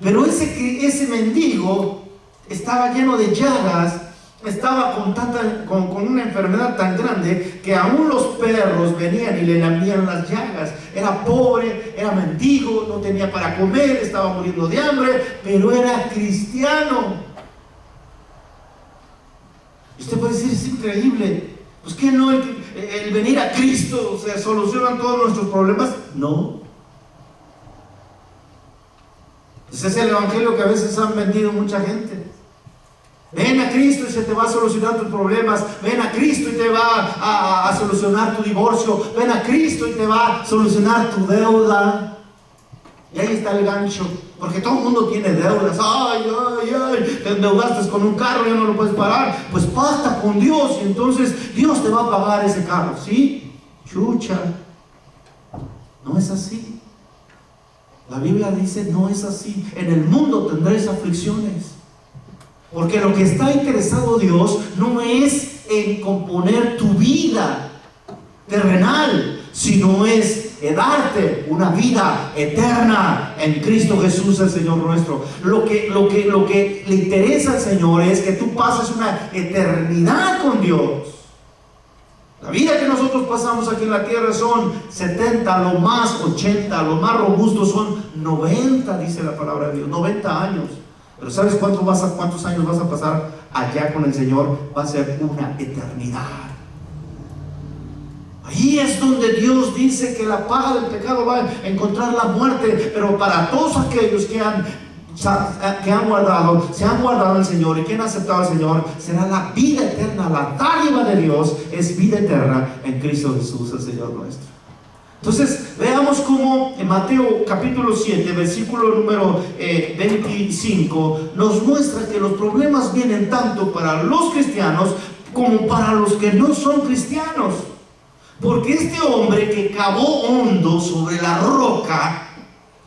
[SPEAKER 1] Pero ese mendigo estaba lleno de llagas. Estaba con una enfermedad tan grande que aún los perros venían y le lamían las llagas. Era pobre, era mendigo, no tenía para comer, estaba muriendo de hambre, pero era cristiano. Usted puede decir, es increíble. Pues que no, el venir a Cristo se solucionan todos nuestros problemas. No. Ese es el evangelio que a veces han vendido mucha gente. Ven a Cristo y se te va a solucionar tus problemas. Ven a Cristo y te va a solucionar tu divorcio. Ven a Cristo y te va a solucionar tu deuda. Y ahí está el gancho, porque todo el mundo tiene deudas. Te endeudaste con un carro, ya no lo puedes pagar. Pues pacta con Dios y entonces Dios te va a pagar ese carro. ¿Sí? Chucha. No es así. La Biblia dice, no es así. En el mundo tendréis aflicciones. Porque lo que está interesado Dios no es en componer tu vida terrenal, sino es darte una vida eterna en Cristo Jesús, el Señor nuestro. Lo que le interesa al Señor es que tú pases una eternidad con Dios. La vida que nosotros pasamos aquí en la tierra son 70, lo más 80, lo más robusto son 90, dice la palabra de Dios, 90 años. Pero ¿sabes cuántos años vas a pasar allá con el Señor? Va a ser una eternidad. Ahí es donde Dios dice que la paga del pecado va a encontrar la muerte. Pero para todos aquellos que se han guardado al Señor y que han aceptado al Señor, será la vida eterna. La dádiva de Dios es vida eterna en Cristo Jesús, el Señor nuestro. Entonces veamos cómo en Mateo capítulo 7 versículo número 25 nos muestra que los problemas vienen tanto para los cristianos como para los que no son cristianos, porque este hombre que cavó hondo sobre la roca,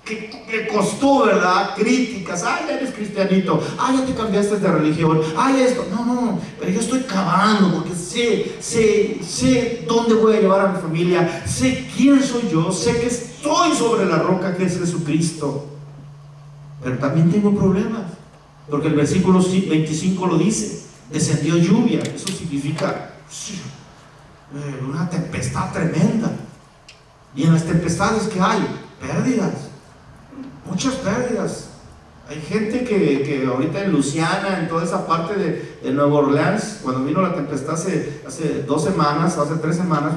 [SPEAKER 1] que le costó, ¿verdad?, críticas. Ya eres cristianito, ya te cambiaste de religión, esto, no, pero yo estoy cavando porque sé dónde voy a llevar a mi familia, sé quién soy yo, sé que estoy sobre la roca que es Jesucristo, pero también tengo problemas. Porque el versículo 25 lo dice, descendió lluvia. Eso significa una tempestad tremenda. Y en las tempestades que hay, pérdidas, muchas pérdidas. Hay gente que ahorita en Luisiana, en toda esa parte de Nueva Orleans, cuando vino la tempestad hace 2 semanas, hace 3 semanas,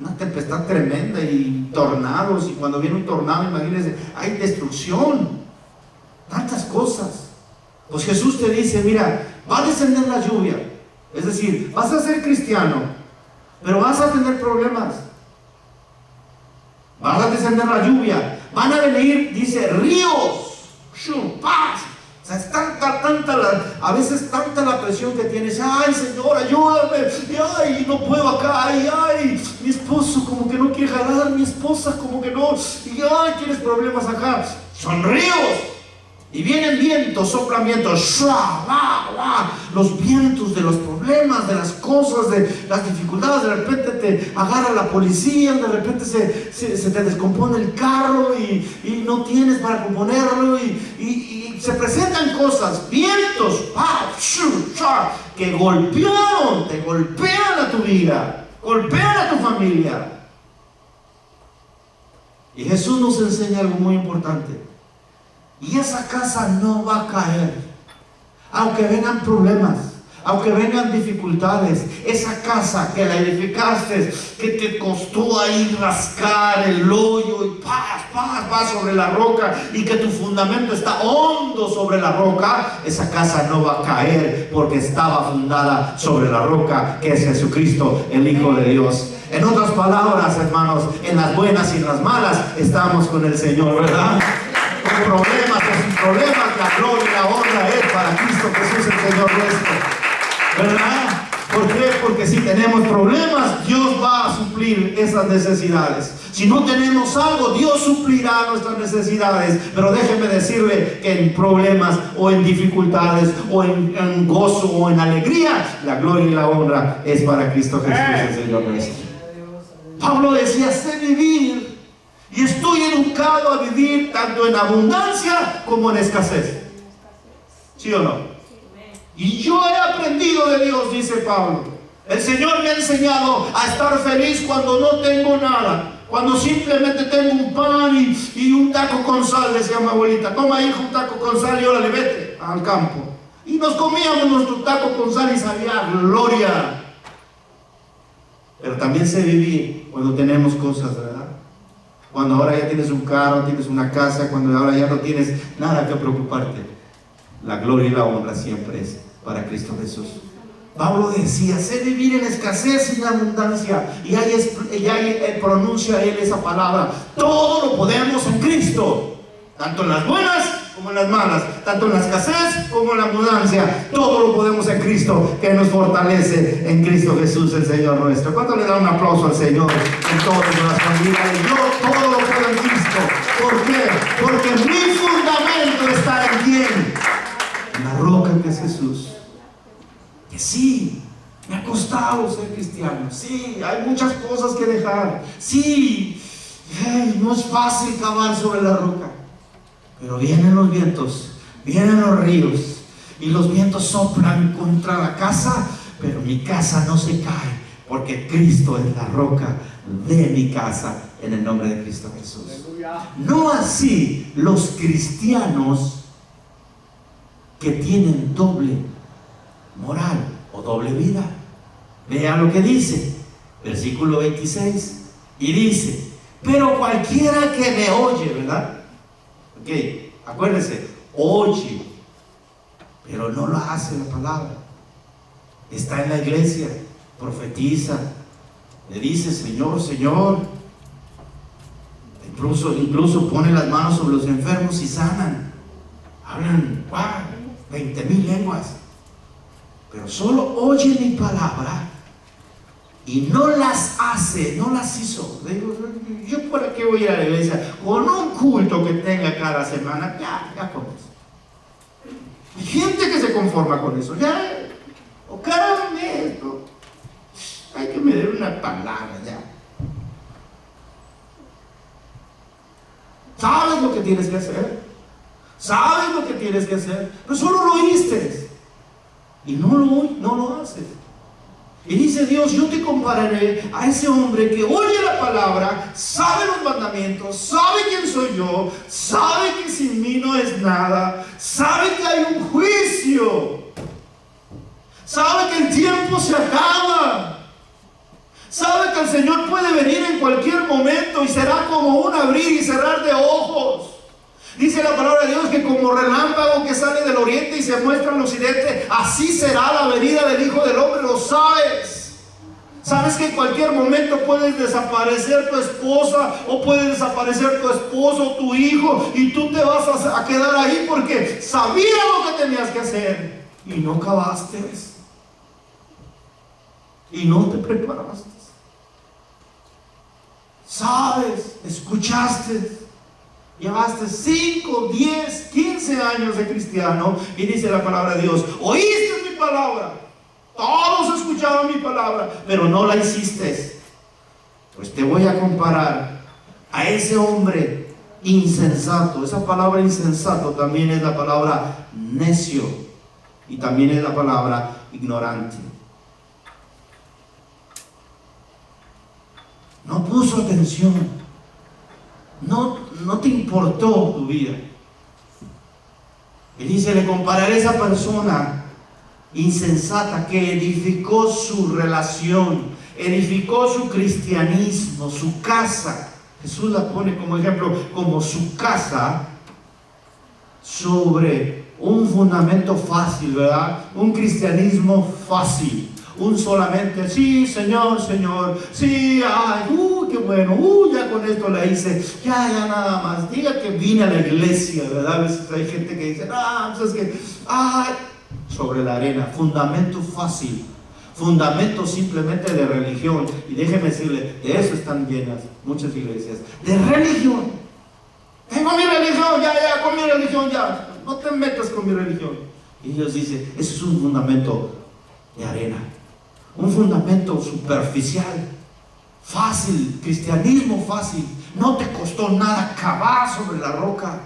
[SPEAKER 1] una tempestad tremenda y tornados. Y cuando viene un tornado, imagínense, hay destrucción, tantas cosas. Pues Jesús te dice, mira, va a descender la lluvia. Es decir, vas a ser cristiano, pero vas a tener problemas. Vas a descender la lluvia, van a venir, dice, ríos. Paz. O sea, es a veces tanta la presión que tienes. Ay, Señor, ayúdame. Ay, no puedo acá. Ay, mi esposo como que no quiere jalar. Mi esposa como que no. Y ay, tienes problemas acá. Son ríos. Y vienen vientos, soplan vientos. Los vientos de los problemas, de las cosas, de las dificultades. De repente te agarra la policía. De repente se te descompone el carro y no tienes para componerlo. Y se presentan cosas, vientos que te golpean a tu vida, golpean a tu familia. Y Jesús nos enseña algo muy importante. Y esa casa no va a caer, aunque vengan problemas, aunque vengan dificultades. Esa casa que la edificaste, que te costó ahí rascar el hoyo y va sobre la roca, y que tu fundamento está hondo sobre la roca, esa casa no va a caer, porque estaba fundada sobre la roca, que es Jesucristo, el Hijo de Dios. En otras palabras, hermanos, en las buenas y en las malas estamos con el Señor, ¿verdad? Con problemas o sin problemas, la gloria y la honra es para Cristo Jesús, el Señor nuestro, ¿verdad? ¿Por qué? Porque si tenemos problemas, Dios va a suplir esas necesidades. Si no tenemos algo, Dios suplirá nuestras necesidades. Pero déjeme decirle que en problemas o en dificultades o en gozo o en alegría, la gloria y la honra es para Cristo Jesús, el Señor nuestro. Pablo decía, sé vivir. Y estoy educado a vivir tanto en abundancia como en escasez. ¿Sí o no? Y yo he aprendido de Dios, dice Pablo. El Señor me ha enseñado a estar feliz cuando no tengo nada. Cuando simplemente tengo un pan y un taco con sal, decía mi abuelita. Toma, hijo, un taco con sal y órale, vete al campo. Y nos comíamos nuestro taco con sal y sabía gloria. Pero también sé vivir cuando tenemos cosas, ¿verdad? Cuando ahora ya tienes un carro, tienes una casa, cuando ahora ya no tienes nada que preocuparte. La gloria y la honra siempre es para Cristo Jesús. Pablo decía, sé vivir en escasez y en abundancia. Y ahí pronuncia él esa palabra. Todo lo podemos en Cristo. Tanto en las buenas como en las malas. Tanto en la escasez como en la abundancia. Todo lo podemos en Cristo, que nos fortalece en Cristo Jesús, el Señor nuestro. ¿Cuánto le da un aplauso al Señor en todas las familias? Yo todo lo puedo en Cristo. ¿Por qué? Porque mi fundamento está en quién. En la roca que es Jesús. Que sí, me ha costado ser cristiano. Sí, hay muchas cosas que dejar. Sí, no es fácil cavar sobre la roca. Pero vienen los vientos, vienen los ríos, y los vientos soplan contra la casa, pero mi casa no se cae, porque Cristo es la roca de mi casa, en el nombre de Cristo Jesús. No así los cristianos que tienen doble moral o doble vida. Vea lo que dice, versículo 26, y dice, pero cualquiera que me oye, ¿verdad? Ok, acuérdense, oye, pero no lo hace la palabra. Está en la iglesia, profetiza, le dice, Señor, Señor. Incluso pone las manos sobre los enfermos y sanan. Hablan, 20,000 lenguas. Pero solo oye mi palabra y no las hace, no las hizo. Digo, ¿yo para qué voy a ir a la iglesia? Con un culto que tenga cada semana, ya con eso. Hay gente que se conforma con eso, o cada mes, ¿no? Hay que me dé una palabra, ya. ¿Sabes lo que tienes que hacer? sabes lo que tienes que hacer, pero solo lo oíste y no lo haces. Y dice Dios, yo te compararé a ese hombre que oye la palabra, sabe los mandamientos, sabe quién soy yo, sabe que sin mí no es nada, sabe que hay un juicio, sabe que el tiempo se acaba, sabe que el Señor puede venir en cualquier momento y será como un abrir y cerrar de ojos. Dice la palabra de Dios que como relámpago que sale del oriente y se muestra en el occidente, así será la venida del Hijo del Hombre. Lo sabes. Sabes que en cualquier momento puedes desaparecer tu esposa, o puede desaparecer tu esposo, tu hijo, y tú te vas a quedar ahí porque sabías lo que tenías que hacer y no acabaste y no te preparaste. Sabes, escuchaste, llevaste 5, 10, 15 años de cristiano, y dice la palabra de Dios, oíste mi palabra, todos escuchaban mi palabra, pero no la hiciste. Pues te voy a comparar a ese hombre insensato. Esa palabra insensato también es la palabra necio, y también es la palabra ignorante. No puso atención. No te importó tu vida. Y dice, le compararé a esa persona insensata que edificó su relación, edificó su cristianismo, su casa. Jesús la pone como ejemplo, como su casa, sobre un fundamento fácil, ¿verdad? Un cristianismo fácil. Un solamente, sí, Señor, Señor, sí, ay, qué bueno, ya con esto la hice, ya nada más, diga que vine a la iglesia, ¿verdad? A veces hay gente que dice, pues es que, sobre la arena, fundamento fácil, fundamento simplemente de religión. Y déjeme decirle, de eso están llenas muchas iglesias, de religión. Tengo mi religión, ya, con mi religión, ya, no te metas con mi religión. Y Dios dice, eso es un fundamento de arena. Un fundamento superficial, fácil, cristianismo fácil. No te costó nada cavar sobre la roca.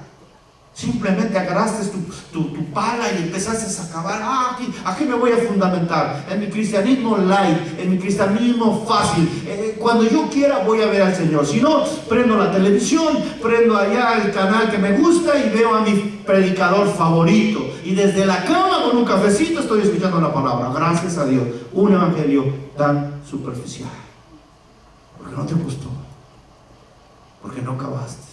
[SPEAKER 1] Simplemente agarraste tu pala y empezaste a cavar. Aquí me voy a fundamentar. En mi cristianismo light, en mi cristianismo fácil. Cuando yo quiera voy a ver al Señor. Si no, prendo la televisión, prendo allá el canal que me gusta y veo a mi predicador favorito. Y desde la cama con un cafecito estoy escuchando la palabra. Gracias a Dios. Un evangelio tan superficial. Porque no te gustó. Porque no acabaste.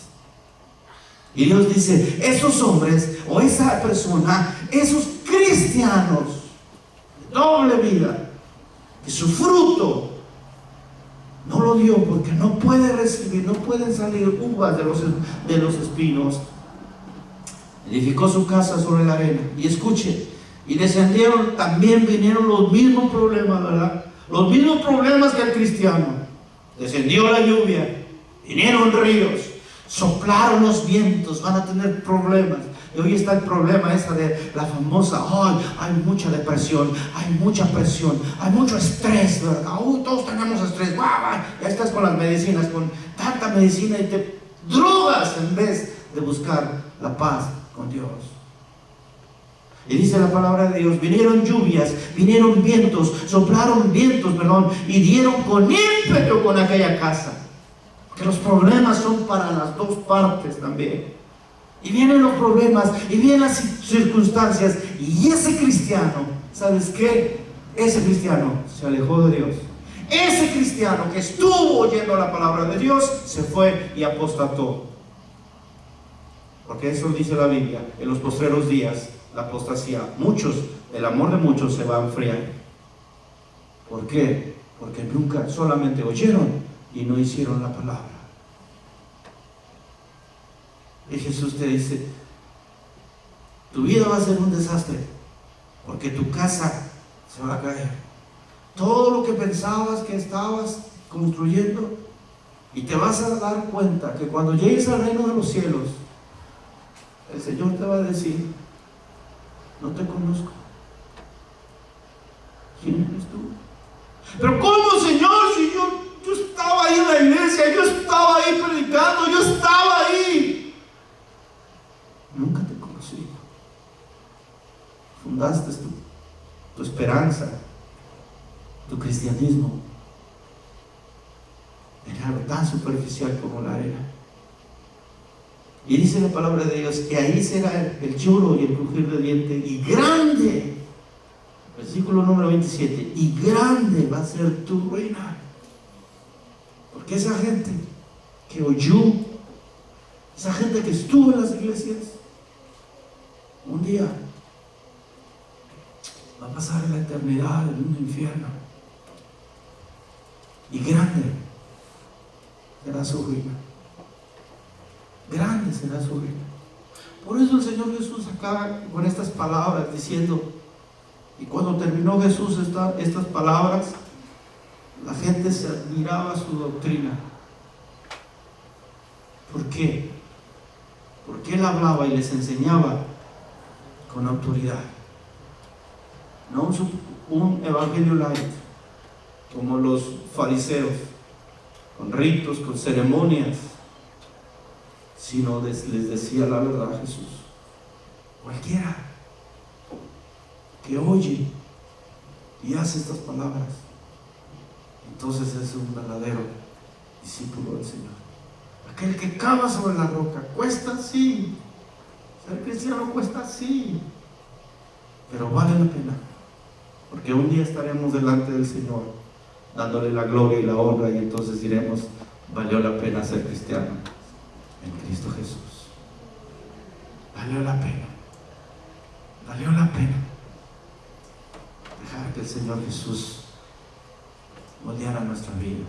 [SPEAKER 1] Y Dios dice, esos hombres o esa persona, esos cristianos de doble vida, que su fruto no lo dio porque no puede recibir, no pueden salir uvas de los espinos. Edificó su casa sobre la arena. Y escuche, y descendieron, también vinieron los mismos problemas, ¿verdad? Los mismos problemas que el cristiano. Descendió la lluvia, vinieron ríos, soplaron los vientos, van a tener problemas. Y hoy está el problema esa de la famosa, hay mucha depresión, hay mucha presión, hay mucho estrés, ¿verdad? Todos tenemos estrés, ya estás con las medicinas, con tanta medicina, y te drogas en vez de buscar la paz con Dios. Y dice la palabra de Dios, vinieron lluvias, vinieron vientos, soplaron vientos, y dieron con ímpetu con aquella casa. Que los problemas son para las dos partes también. Y vienen los problemas, y vienen las circunstancias, y ese cristiano, ¿sabes qué? Ese cristiano se alejó de Dios. Ese cristiano que estuvo oyendo la palabra de Dios, se fue y apostató. Porque eso dice la Biblia, en los postreros días, la apostasía, el amor de muchos se va a enfriar. ¿Por qué? Porque nunca, solamente oyeron y no hicieron la palabra. Y Jesús te dice, tu vida va a ser un desastre, porque tu casa se va a caer. Todo lo que pensabas que estabas construyendo, y te vas a dar cuenta que cuando llegues al reino de los cielos, el Señor te va a decir, no te conozco. ¿Quién eres tú? Pero ¿cómo, Señor? Si yo estaba ahí en la iglesia, yo estaba ahí predicando, yo estaba ahí. Nunca te conocí. tan superficial como la arena. Y dice la palabra de Dios que ahí será el lloro y el crujir de dientes, y grande, versículo número 27, y grande va a ser tu ruina. Porque esa gente que oyó, esa gente que estuvo en las iglesias, un día va a pasar en la eternidad en un infierno, y grande será su ruina. Grande será su ruina. Por eso el Señor Jesús acá con estas palabras diciendo, y cuando terminó Jesús estas palabras, la gente se admiraba su doctrina. ¿Por qué? Porque Él hablaba y les enseñaba con autoridad. No un evangelio light, como los fariseos, con ritos, con ceremonias, sino les decía la verdad Jesús. Cualquiera que oye y hace estas palabras, entonces es un verdadero discípulo del Señor. Aquel que cava sobre la roca, cuesta sí, ser cristiano cuesta sí, pero vale la pena, porque un día estaremos delante del Señor dándole la gloria y la honra, y entonces diremos, valió la pena ser cristiano en Cristo Jesús. Valió la pena, valió la pena dejar que el Señor Jesús moldeara nuestra vida.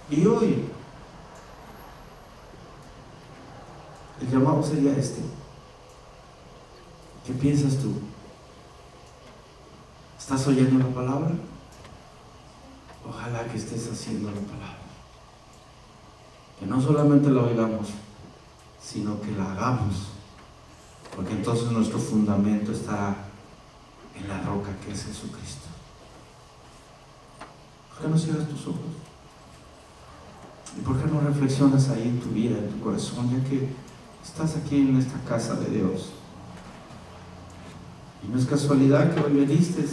[SPEAKER 1] Y hoy el llamado sería este. ¿Qué piensas tú? ¿Estás oyendo la palabra? Ojalá que estés haciendo la palabra. Que no solamente la oigamos, sino que la hagamos, porque entonces nuestro fundamento está en la roca que es Jesucristo. ¿Por qué no cierras tus ojos? ¿Y por qué no reflexionas ahí en tu vida, en tu corazón, ya que estás aquí en esta casa de Dios? Y no es casualidad que hoy viniste,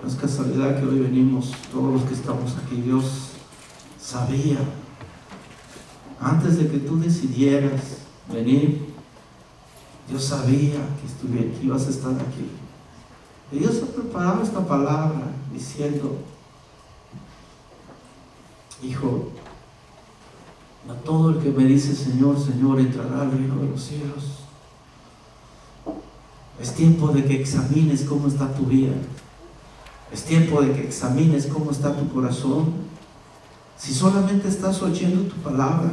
[SPEAKER 1] no es casualidad que hoy venimos todos los que estamos aquí. Dios sabía, antes de que tú decidieras venir, Dios sabía que ibas a estar aquí. Y Dios ha preparado esta palabra diciendo, hijo, no todo el que me dice Señor, Señor, entrará al reino de los cielos. Es tiempo de que examines cómo está tu vida. Es tiempo de que examines cómo está tu corazón. Si solamente estás oyendo tu palabra,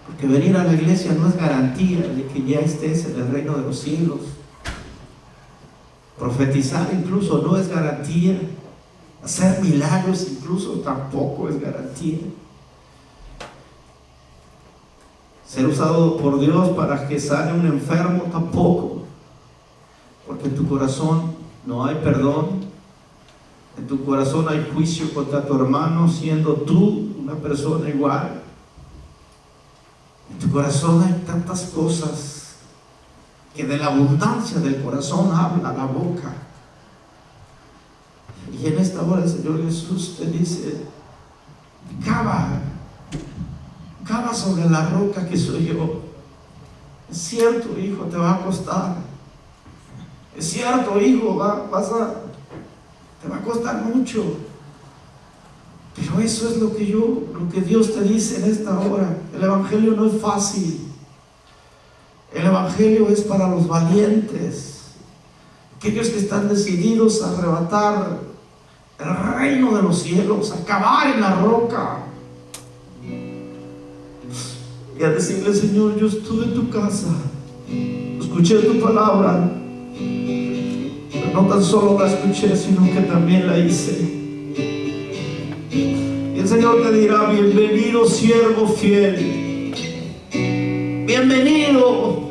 [SPEAKER 1] porque venir a la iglesia no es garantía de que ya estés en el reino de los cielos. Profetizar incluso no es garantía. Hacer milagros incluso tampoco es garantía. Ser usado por Dios para que sane un enfermo tampoco, porque en tu corazón no hay perdón. En tu corazón hay juicio contra tu hermano, siendo tú una persona igual. En tu corazón hay tantas cosas que de la abundancia del corazón habla la boca. Y en esta hora el Señor Jesús te dice, cava sobre la roca que soy yo. Es cierto, hijo, te va a costar. Es cierto, hijo, te va a costar mucho. Pero eso es lo que Dios te dice en esta hora. El evangelio no es fácil. El evangelio es para los valientes, aquellos que están decididos a arrebatar el reino de los cielos, a cavar en la roca y a decirle, Señor, yo estuve en tu casa, escuché tu palabra, pero no tan solo la escuché, sino que también la hice. Y el Señor te dirá, bienvenido siervo fiel, bienvenido